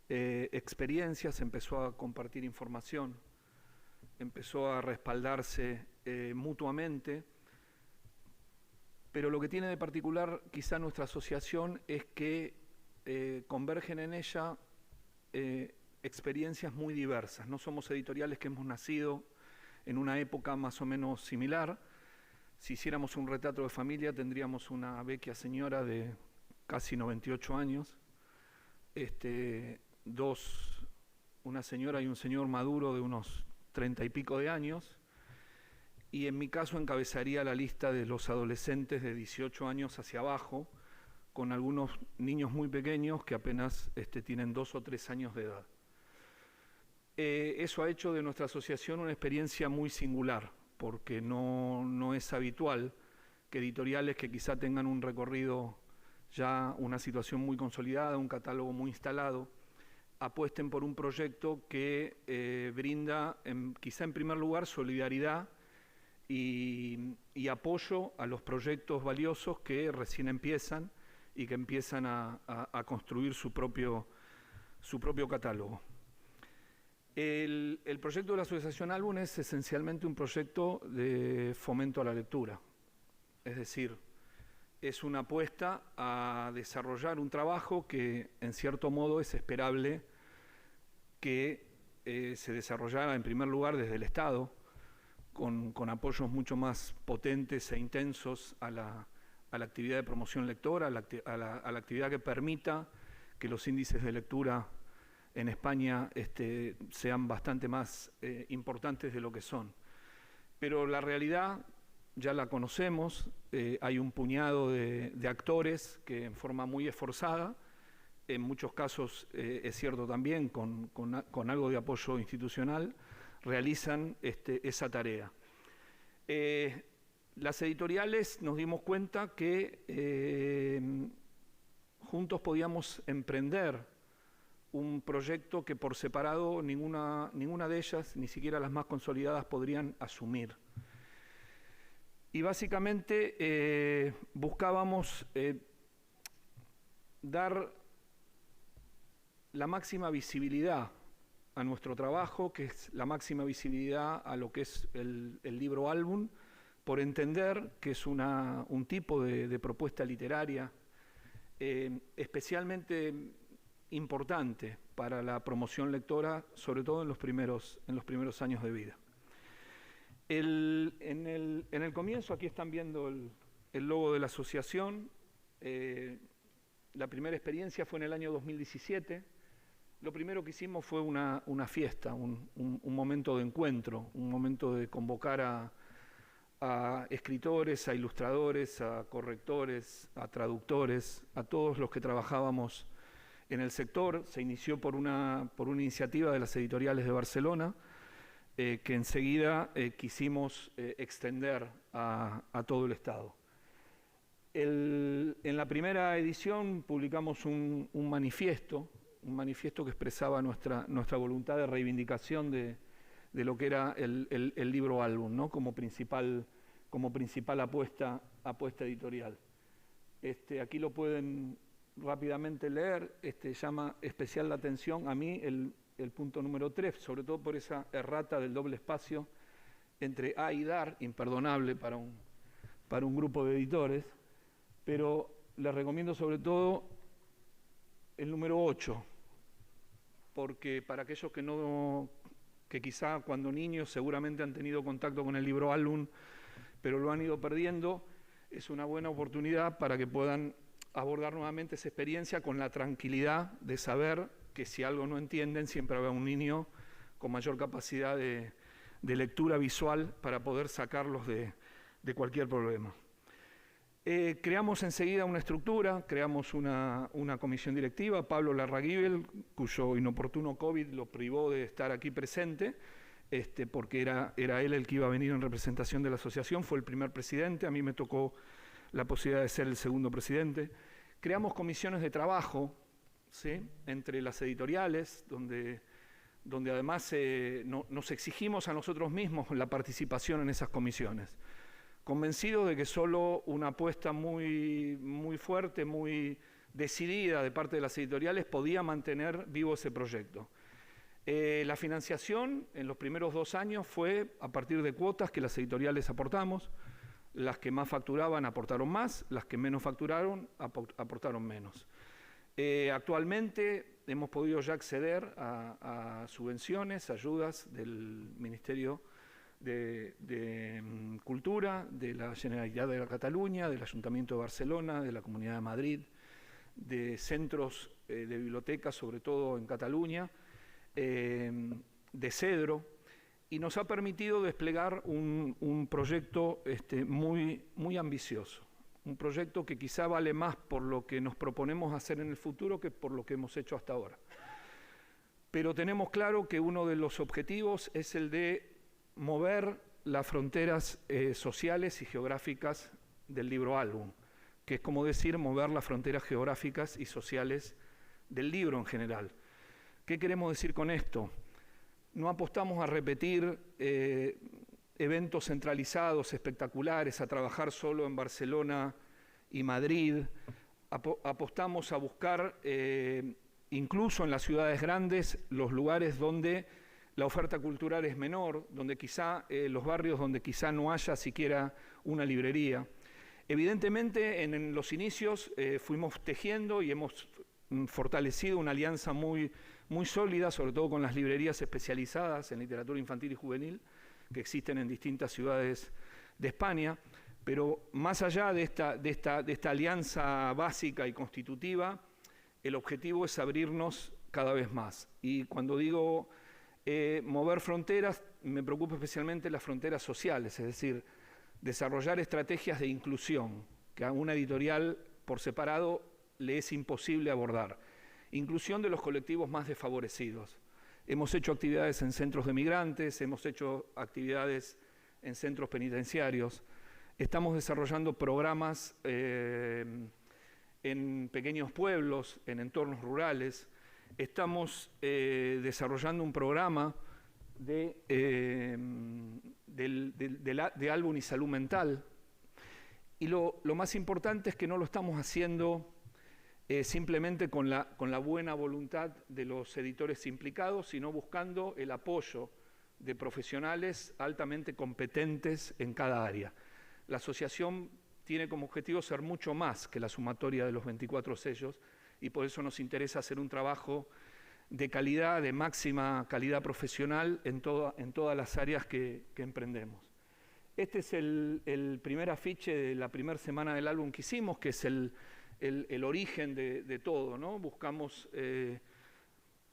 experiencias, empezó a compartir información, empezó a respaldarse mutuamente, pero lo que tiene de particular quizá nuestra asociación es que convergen en ella experiencias muy diversas. No somos editoriales que hemos nacido en una época más o menos similar. Si hiciéramos un retrato de familia tendríamos una vecchia señora de casi 98 años, una señora y un señor maduro de unos 30 y pico de años, y en mi caso encabezaría la lista de los adolescentes de 18 años hacia abajo, con algunos niños muy pequeños que apenas tienen 2 o 3 años de edad. Eso ha hecho de nuestra asociación una experiencia muy singular, porque no es habitual que editoriales que quizá tengan un recorrido ya, una situación muy consolidada, un catálogo muy instalado, apuesten por un proyecto que brinda quizá en primer lugar solidaridad y apoyo a los proyectos valiosos que recién empiezan y que empiezan a construir su propio catálogo. El proyecto de la Asociación Album es esencialmente un proyecto de fomento a la lectura, es decir, es una apuesta a desarrollar un trabajo que en cierto modo es esperable que se desarrollara en primer lugar desde el Estado, con apoyos mucho más potentes e intensos a la actividad de promoción lectora, a la actividad que permita que los índices de lectura en España sean bastante más importantes de lo que son. Pero la realidad ya la conocemos, hay un puñado de actores que en forma muy esforzada, en muchos casos es cierto también con algo de apoyo institucional, realizan esa tarea. Las editoriales nos dimos cuenta que juntos podíamos emprender un proyecto que por separado ninguna de ellas, ni siquiera las más consolidadas, podrían asumir. Y básicamente buscábamos dar la máxima visibilidad a nuestro trabajo, que es la máxima visibilidad a lo que es el libro álbum, por entender que es un tipo de propuesta literaria especialmente importante para la promoción lectora, sobre todo en los primeros años de vida. En el comienzo, aquí están viendo el logo de la asociación. La primera experiencia fue en el año 2017. Lo primero que hicimos fue una fiesta, un momento de encuentro, un momento de convocar a escritores, a ilustradores, a correctores, a traductores, a todos los que trabajábamos en el sector. Se inició por una iniciativa de las editoriales de Barcelona, que enseguida quisimos extender a todo el Estado. En la primera edición publicamos un manifiesto que expresaba nuestra voluntad de reivindicación de lo que era el libro álbum, ¿no? como principal apuesta editorial. Aquí lo pueden rápidamente leer. Llama especial la atención a mí el punto número 3, sobre todo por esa errata del doble espacio entre a y dar, imperdonable para un grupo de editores, pero les recomiendo sobre todo el número 8, porque para aquellos que quizá cuando niños seguramente han tenido contacto con el libro álbum, pero lo han ido perdiendo, es una buena oportunidad para que puedan abordar nuevamente esa experiencia con la tranquilidad de saber que si algo no entienden, siempre habrá un niño con mayor capacidad de lectura visual para poder sacarlos de cualquier problema. Creamos enseguida una estructura, creamos una comisión directiva. Pablo Larraguibel, cuyo inoportuno COVID lo privó de estar aquí presente, porque era él el que iba a venir en representación de la asociación, fue el primer presidente, a mí me tocó la posibilidad de ser el segundo presidente. Creamos comisiones de trabajo, ¿sí?, entre las editoriales, donde además nos exigimos a nosotros mismos la participación en esas comisiones, convencido de que solo una apuesta muy, muy fuerte, muy decidida de parte de las editoriales podía mantener vivo ese proyecto. La financiación en los primeros 2 años fue a partir de cuotas que las editoriales aportamos. Las que más facturaban aportaron más, las que menos facturaron aportaron menos. Actualmente hemos podido ya acceder a subvenciones, ayudas del Ministerio de Cultura, de la Generalitat de Cataluña, del Ayuntamiento de Barcelona, de la Comunidad de Madrid, de centros de bibliotecas, sobre todo en Cataluña, de Cedro, y nos ha permitido desplegar un proyecto muy, muy ambicioso, un proyecto que quizá vale más por lo que nos proponemos hacer en el futuro que por lo que hemos hecho hasta ahora. Pero tenemos claro que uno de los objetivos es el de mover las fronteras sociales y geográficas del libro álbum, que es como decir mover las fronteras geográficas y sociales del libro en general. ¿Qué queremos decir con esto? No apostamos a repetir eventos centralizados, espectaculares, a trabajar solo en Barcelona y Madrid. Apostamos a buscar, incluso en las ciudades grandes, los lugares donde la oferta cultural es menor, donde quizá los barrios donde quizá no haya siquiera una librería. Evidentemente, en los inicios fuimos tejiendo y hemos fortalecido una alianza muy sólida, sobre todo con las librerías especializadas en literatura infantil y juvenil, que existen en distintas ciudades de España, pero más allá de esta alianza básica y constitutiva, el objetivo es abrirnos cada vez más. Y cuando digo mover fronteras, me preocupa especialmente las fronteras sociales, es decir, desarrollar estrategias de inclusión, que a una editorial por separado le es imposible abordar. Inclusión de los colectivos más desfavorecidos. Hemos hecho actividades en centros de migrantes, hemos hecho actividades en centros penitenciarios, estamos desarrollando programas en pequeños pueblos, en entornos rurales, estamos desarrollando un programa de álbum y salud mental, Y lo más importante es que no lo estamos haciendo simplemente con la buena voluntad de los editores implicados, sino buscando el apoyo de profesionales altamente competentes en cada área. La asociación tiene como objetivo ser mucho más que la sumatoria de los 24 sellos, y por eso nos interesa hacer un trabajo de calidad, de máxima calidad profesional en todas las áreas que emprendemos. Este es el primer afiche de la primera semana del álbum que hicimos, que es el origen de todo, ¿no? Buscamos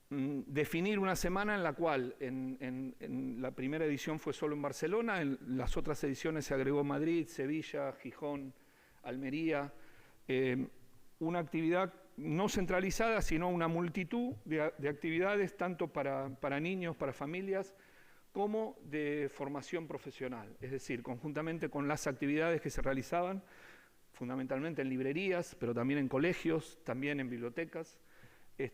definir una semana en la cual en la primera edición fue solo en Barcelona, en las otras ediciones se agregó Madrid, Sevilla, Gijón, Almería, una actividad no centralizada, sino una multitud de actividades, tanto para niños, para familias, como de formación profesional, es decir, conjuntamente con las actividades que se realizaban, fundamentalmente en librerías, pero también en colegios, también en bibliotecas.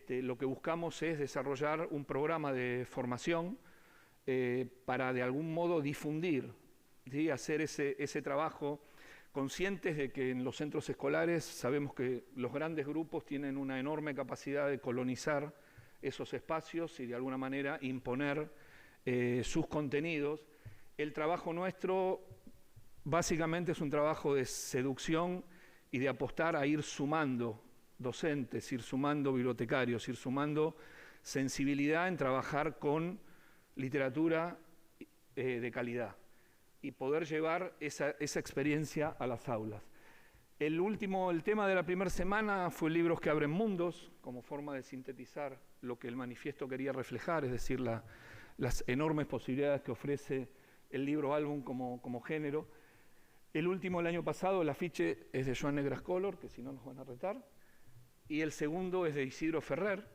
Lo que buscamos es desarrollar un programa de formación para de algún modo difundir, ¿sí? Hacer ese trabajo, conscientes de que en los centros escolares sabemos que los grandes grupos tienen una enorme capacidad de colonizar esos espacios y de alguna manera imponer sus contenidos. El trabajo nuestro básicamente es un trabajo de seducción y de apostar a ir sumando docentes, ir sumando bibliotecarios, ir sumando sensibilidad en trabajar con literatura de calidad y poder llevar esa experiencia a las aulas. El tema de la primera semana fue Libros que abren mundos, como forma de sintetizar lo que el manifiesto quería reflejar, es decir, las enormes posibilidades que ofrece el libro álbum como género. El último, el año pasado, el afiche es de Joan Negras Color, que si no nos van a retar, y el segundo es de Isidro Ferrer.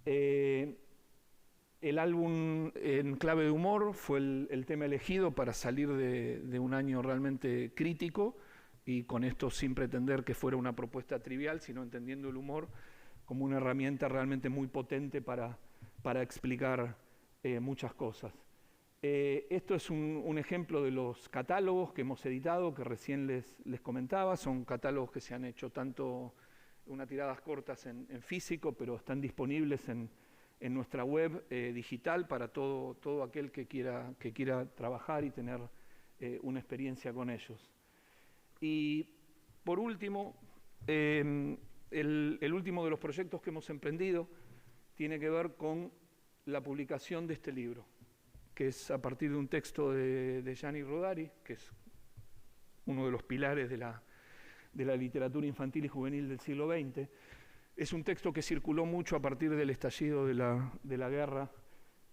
El álbum en clave de humor fue el tema elegido para salir de un año realmente crítico, y con esto sin pretender que fuera una propuesta trivial, sino entendiendo el humor como una herramienta realmente muy potente para explicar muchas cosas. Esto es un ejemplo de los catálogos que hemos editado, que recién les comentaba. Son catálogos que se han hecho tanto unas tiradas cortas en físico, pero están disponibles en nuestra web digital para todo aquel que quiera trabajar y tener una experiencia con ellos. Y por último, el último de los proyectos que hemos emprendido tiene que ver con la publicación de este libro, que es a partir de un texto de Gianni Rodari, que es uno de los pilares de la literatura infantil y juvenil del siglo XX. Es un texto que circuló mucho a partir del estallido de la guerra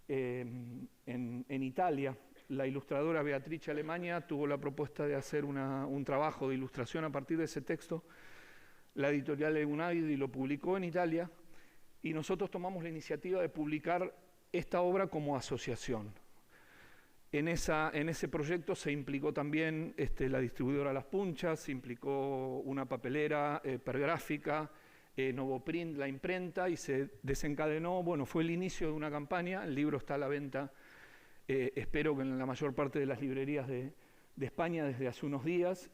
en Italia. La ilustradora Beatrice Alemania tuvo la propuesta de hacer un trabajo de ilustración a partir de ese texto. La editorial Eunadi lo publicó en Italia y nosotros tomamos la iniciativa de publicar esta obra como asociación. En ese proyecto se implicó también la distribuidora Las Punchas, se implicó una papelera pergráfica, Novoprint, la imprenta, y se desencadenó, fue el inicio de una campaña. El libro está a la venta, espero que en la mayor parte de las librerías de España desde hace unos días.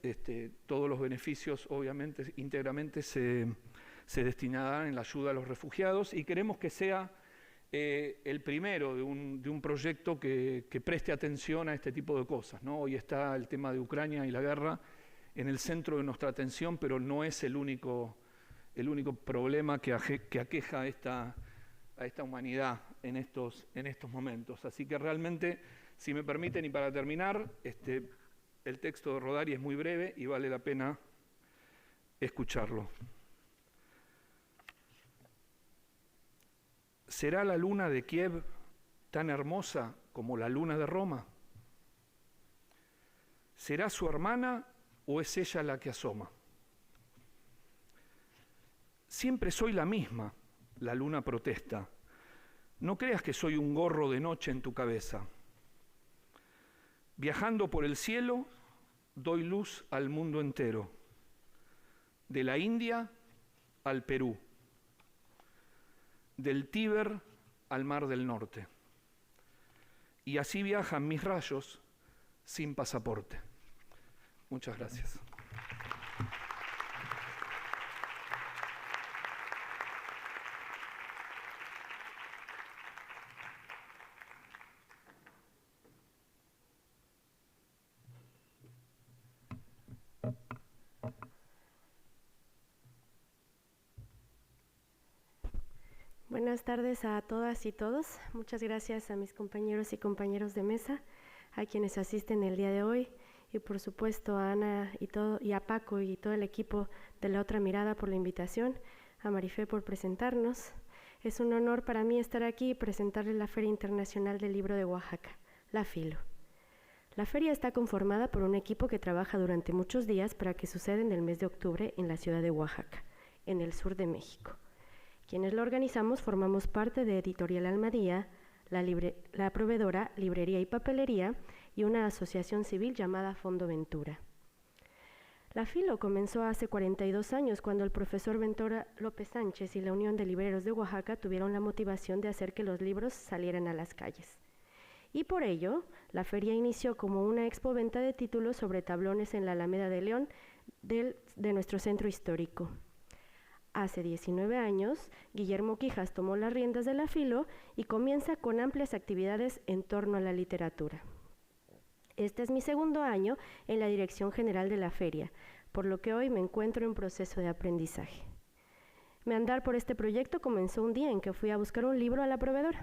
Todos los beneficios, obviamente, íntegramente se destinarán en la ayuda a los refugiados, y queremos que sea el primero de un proyecto que preste atención a este tipo de cosas, ¿no? Hoy está el tema de Ucrania y la guerra en el centro de nuestra atención, pero no es el único problema que aqueja a esta humanidad en estos momentos. Así que realmente, si me permiten, y para terminar, el texto de Rodari es muy breve y vale la pena escucharlo. ¿Será la luna de Kiev tan hermosa como la luna de Roma? ¿Será su hermana o es ella la que asoma? Siempre soy la misma, la luna protesta. No creas que soy un gorro de noche en tu cabeza. Viajando por el cielo, doy luz al mundo entero, de la India al Perú, del Tíber al Mar del Norte. Y así viajan mis rayos sin pasaporte. Muchas gracias. Buenas tardes a todas y todos. Muchas gracias a mis compañeros y compañeros de mesa, a quienes asisten el día de hoy y por supuesto a Ana y a Paco y todo el equipo de La Otra Mirada por la invitación, a Marifé por presentarnos. Es un honor para mí estar aquí y presentarles la Feria Internacional del Libro de Oaxaca, la FILO. La feria está conformada por un equipo que trabaja durante muchos días para que suceda en el mes de octubre en la ciudad de Oaxaca, en el sur de México. Quienes lo organizamos formamos parte de Editorial Almadía, la proveedora Librería y Papelería y una asociación civil llamada Fondo Ventura. La FILO comenzó hace 42 años cuando el profesor Ventura López Sánchez y la Unión de Libreros de Oaxaca tuvieron la motivación de hacer que los libros salieran a las calles. Y por ello, la feria inició como una expoventa de títulos sobre tablones en la Alameda de León de nuestro centro histórico. Hace 19 años, Guillermo Quijas tomó las riendas de la FILO y comienza con amplias actividades en torno a la literatura. Este es mi segundo año en la dirección general de la feria, por lo que hoy me encuentro en proceso de aprendizaje. Mi andar por este proyecto comenzó un día en que fui a buscar un libro a la proveedora.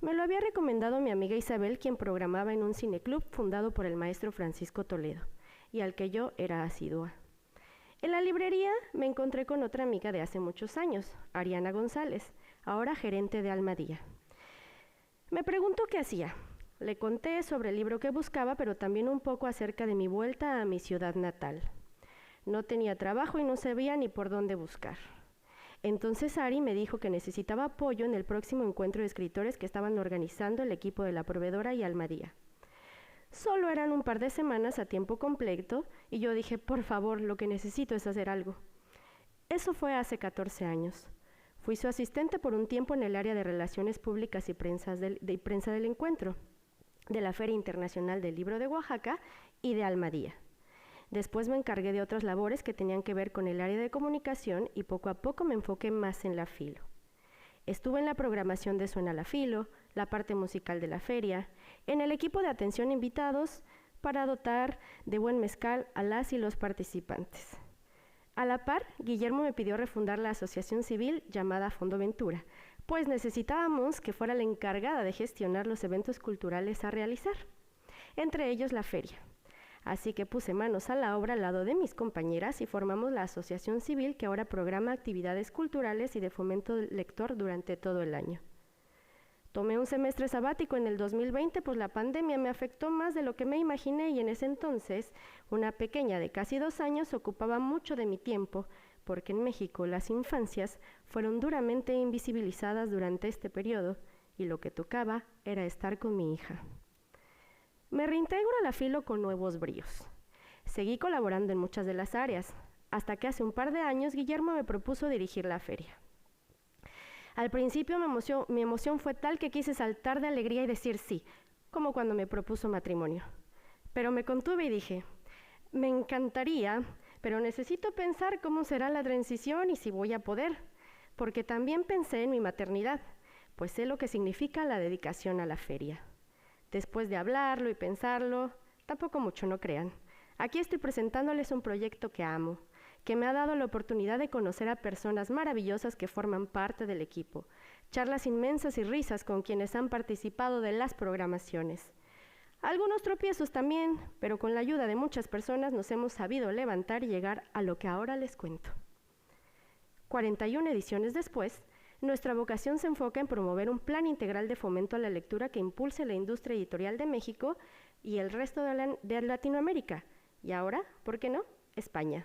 Me lo había recomendado mi amiga Isabel, quien programaba en un cineclub fundado por el maestro Francisco Toledo, y al que yo era asidua. En la librería me encontré con otra amiga de hace muchos años, Ariana González, ahora gerente de Almadía. Me preguntó qué hacía. Le conté sobre el libro que buscaba, pero también un poco acerca de mi vuelta a mi ciudad natal. No tenía trabajo y no sabía ni por dónde buscar. Entonces Ari me dijo que necesitaba apoyo en el próximo encuentro de escritores que estaban organizando el equipo de la proveedora y Almadía. Solo eran un par de semanas a tiempo completo y yo dije, por favor, lo que necesito es hacer algo. Eso fue hace 14 años. Fui su asistente por un tiempo en el área de Relaciones Públicas y prensa del encuentro, de la Feria Internacional del Libro de Oaxaca y de Almadía. Después me encargué de otras labores que tenían que ver con el área de comunicación y poco a poco me enfoqué más en la FILO. Estuve en la programación de Suena la FILO, la parte musical de la feria, en el equipo de atención a invitados para dotar de buen mezcal a las y los participantes. A la par, Guillermo me pidió refundar la asociación civil llamada Fondo Ventura, pues necesitábamos que fuera la encargada de gestionar los eventos culturales a realizar, entre ellos la feria. Así que puse manos a la obra al lado de mis compañeras y formamos la asociación civil que ahora programa actividades culturales y de fomento lector durante todo el año. Tomé un semestre sabático en el 2020, pues la pandemia me afectó más de lo que me imaginé y en ese entonces una pequeña de casi 2 años ocupaba mucho de mi tiempo, porque en México las infancias fueron duramente invisibilizadas durante este periodo y lo que tocaba era estar con mi hija. Me reintegro a la FILO con nuevos bríos. Seguí colaborando en muchas de las áreas, hasta que hace un par de años Guillermo me propuso dirigir la feria. Al principio mi emoción fue tal que quise saltar de alegría y decir sí, como cuando me propuso matrimonio. Pero me contuve y dije, me encantaría, pero necesito pensar cómo será la transición y si voy a poder, porque también pensé en mi maternidad, pues sé lo que significa la dedicación a la feria. Después de hablarlo y pensarlo, tampoco mucho, no crean. Aquí estoy presentándoles un proyecto que amo, que me ha dado la oportunidad de conocer a personas maravillosas que forman parte del equipo, charlas inmensas y risas con quienes han participado de las programaciones. Algunos tropiezos también, pero con la ayuda de muchas personas nos hemos sabido levantar y llegar a lo que ahora les cuento. 41 ediciones después, nuestra vocación se enfoca en promover un plan integral de fomento a la lectura que impulse la industria editorial de México y el resto de Latinoamérica. Y ahora, ¿por qué no?, España.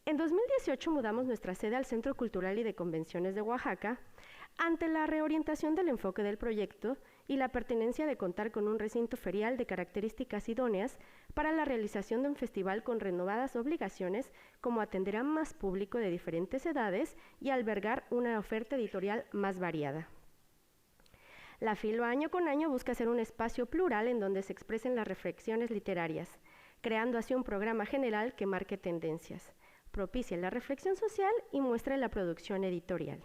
En 2018 mudamos nuestra sede al Centro Cultural y de Convenciones de Oaxaca ante la reorientación del enfoque del proyecto y la pertinencia de contar con un recinto ferial de características idóneas para la realización de un festival con renovadas obligaciones como atender a más público de diferentes edades y albergar una oferta editorial más variada. La FILO año con año busca ser un espacio plural en donde se expresen las reflexiones literarias, creando así un programa general que marque tendencias, propicie la reflexión social y muestre la producción editorial.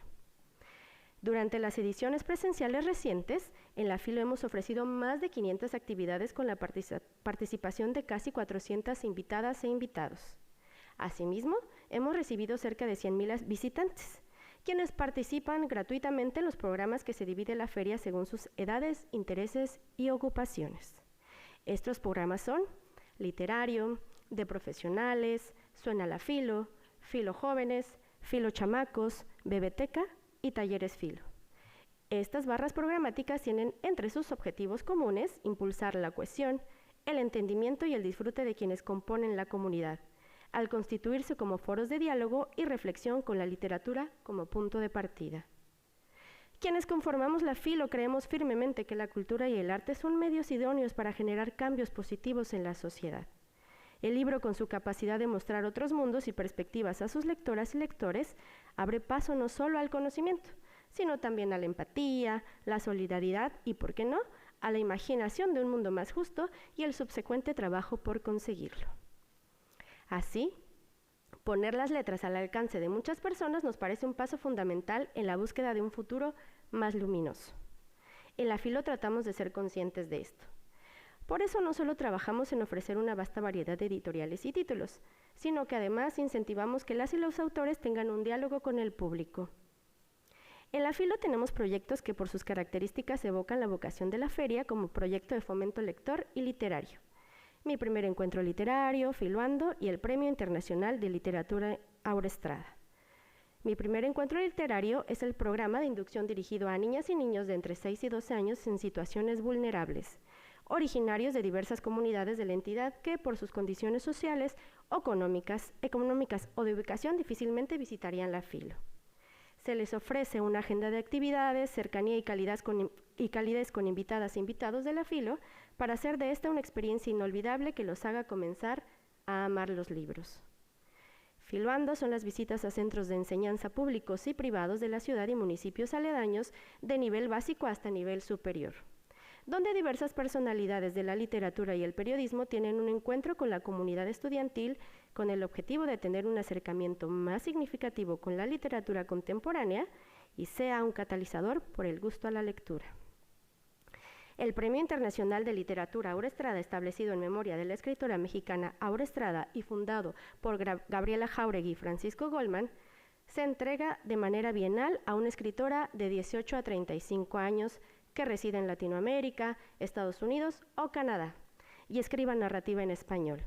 Durante las ediciones presenciales recientes, en la FILO hemos ofrecido más de 500 actividades con la participación de casi 400 invitadas e invitados. Asimismo, hemos recibido cerca de 100,000 visitantes quienes participan gratuitamente en los programas que se divide la feria según sus edades, intereses y ocupaciones. Estos programas son literario, de profesionales, suena la filo, filo jóvenes, filo chamacos, bebeteca y talleres filo. Estas barras programáticas tienen entre sus objetivos comunes impulsar la cohesión, el entendimiento y el disfrute de quienes componen la comunidad, al constituirse como foros de diálogo y reflexión con la literatura como punto de partida. Quienes conformamos la filo creemos firmemente que la cultura y el arte son medios idóneos para generar cambios positivos en la sociedad. El libro, con su capacidad de mostrar otros mundos y perspectivas a sus lectoras y lectores, abre paso no solo al conocimiento, sino también a la empatía, la solidaridad y, ¿por qué no?, a la imaginación de un mundo más justo y el subsecuente trabajo por conseguirlo. Así, poner las letras al alcance de muchas personas nos parece un paso fundamental en la búsqueda de un futuro más luminoso. En la filo tratamos de ser conscientes de esto. Por eso no solo trabajamos en ofrecer una vasta variedad de editoriales y títulos, sino que además incentivamos que las y los autores tengan un diálogo con el público. En la filo tenemos proyectos que por sus características evocan la vocación de la feria como proyecto de fomento lector y literario. Mi primer encuentro literario, Filoando, y el Premio Internacional de Literatura Aura Estrada. Mi primer encuentro literario es el programa de inducción dirigido a niñas y niños de entre 6 y 12 años en situaciones vulnerables, originarios de diversas comunidades de la entidad que por sus condiciones sociales o económicas o de ubicación difícilmente visitarían la filo. Se les ofrece una agenda de actividades, cercanía y calidez con invitadas e invitados de la filo para hacer de esta una experiencia inolvidable que los haga comenzar a amar los libros. Filoando son las visitas a centros de enseñanza públicos y privados de la ciudad y municipios aledaños de nivel básico hasta nivel superior, donde diversas personalidades de la literatura y el periodismo tienen un encuentro con la comunidad estudiantil con el objetivo de tener un acercamiento más significativo con la literatura contemporánea y sea un catalizador por el gusto a la lectura. El Premio Internacional de Literatura Aura Estrada, establecido en memoria de la escritora mexicana Aura Estrada y fundado por Gabriela Jáuregui y Francisco Goldman, se entrega de manera bienal a una escritora de 18 a 35 años que reside en Latinoamérica, Estados Unidos o Canadá y escriba narrativa en español.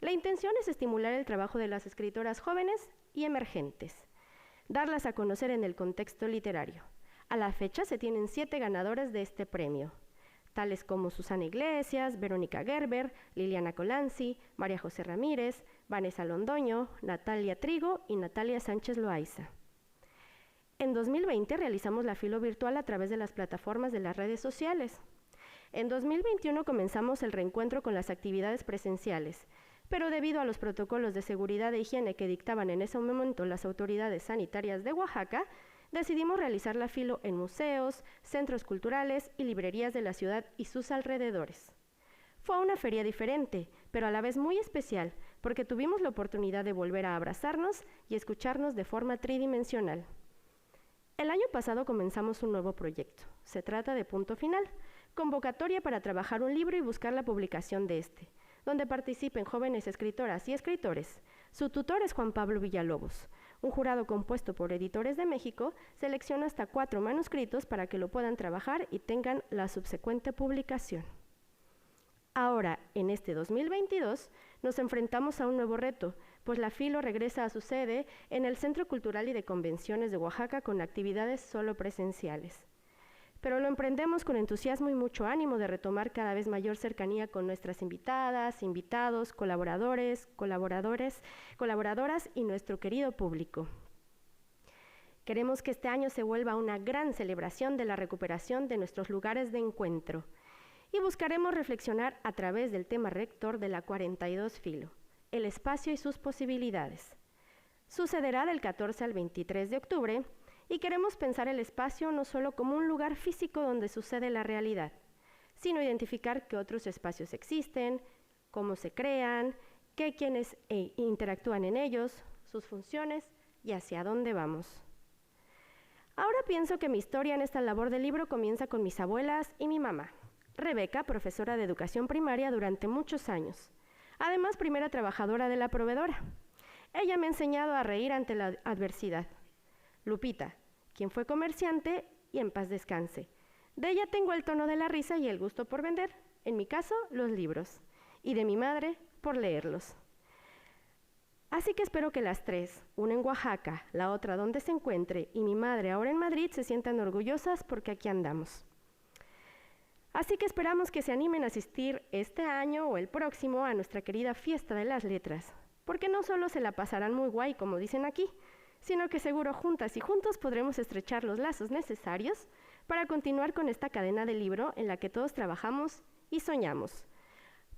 La intención es estimular el trabajo de las escritoras jóvenes y emergentes, darlas a conocer en el contexto literario. A la fecha se tienen 7 ganadoras de este premio, tales como Susana Iglesias, Verónica Gerber, Liliana Colanzi, María José Ramírez, Vanessa Londoño, Natalia Trigo y Natalia Sánchez Loaiza. En 2020 realizamos la filo virtual a través de las plataformas de las redes sociales. En 2021 comenzamos el reencuentro con las actividades presenciales, pero debido a los protocolos de seguridad e higiene que dictaban en ese momento las autoridades sanitarias de Oaxaca, decidimos realizar la filo en museos, centros culturales y librerías de la ciudad y sus alrededores. Fue una feria diferente, pero a la vez muy especial, porque tuvimos la oportunidad de volver a abrazarnos y escucharnos de forma tridimensional. El año pasado comenzamos un nuevo proyecto. Se trata de Punto Final, convocatoria para trabajar un libro y buscar la publicación de este, donde participen jóvenes escritoras y escritores. Su tutor es Juan Pablo Villalobos. Un jurado compuesto por editores de México selecciona hasta 4 manuscritos para que lo puedan trabajar y tengan la subsecuente publicación. Ahora, en este 2022, nos enfrentamos a un nuevo reto, pues la filo regresa a su sede en el Centro Cultural y de Convenciones de Oaxaca con actividades solo presenciales. Pero lo emprendemos con entusiasmo y mucho ánimo de retomar cada vez mayor cercanía con nuestras invitadas, invitados, colaboradoras y nuestro querido público. Queremos que este año se vuelva una gran celebración de la recuperación de nuestros lugares de encuentro y buscaremos reflexionar a través del tema rector de la 42 Filo, el espacio y sus posibilidades. Sucederá del 14 al 23 de octubre y queremos pensar el espacio no solo como un lugar físico donde sucede la realidad, sino identificar qué otros espacios existen, cómo se crean, qué quienes interactúan en ellos, sus funciones y hacia dónde vamos. Ahora pienso que mi historia en esta labor de libro comienza con mis abuelas y mi mamá. Rebeca, profesora de educación primaria durante muchos años. Además, primera trabajadora de la proveedora. Ella me ha enseñado a reír ante la adversidad. Lupita, quien fue comerciante y en paz descanse. De ella tengo el tono de la risa y el gusto por vender, en mi caso, los libros, y de mi madre, por leerlos. Así que espero que las tres, una en Oaxaca, la otra donde se encuentre, y mi madre ahora en Madrid, se sientan orgullosas porque aquí andamos. Así que esperamos que se animen a asistir este año o el próximo a nuestra querida Fiesta de las Letras, porque no solo se la pasarán muy guay, como dicen aquí, sino que seguro juntas y juntos podremos estrechar los lazos necesarios para continuar con esta cadena de libro en la que todos trabajamos y soñamos.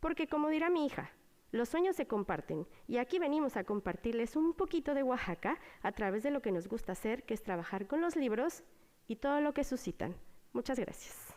Porque como dirá mi hija, los sueños se comparten y aquí venimos a compartirles un poquito de Oaxaca a través de lo que nos gusta hacer, que es trabajar con los libros y todo lo que suscitan. Muchas gracias.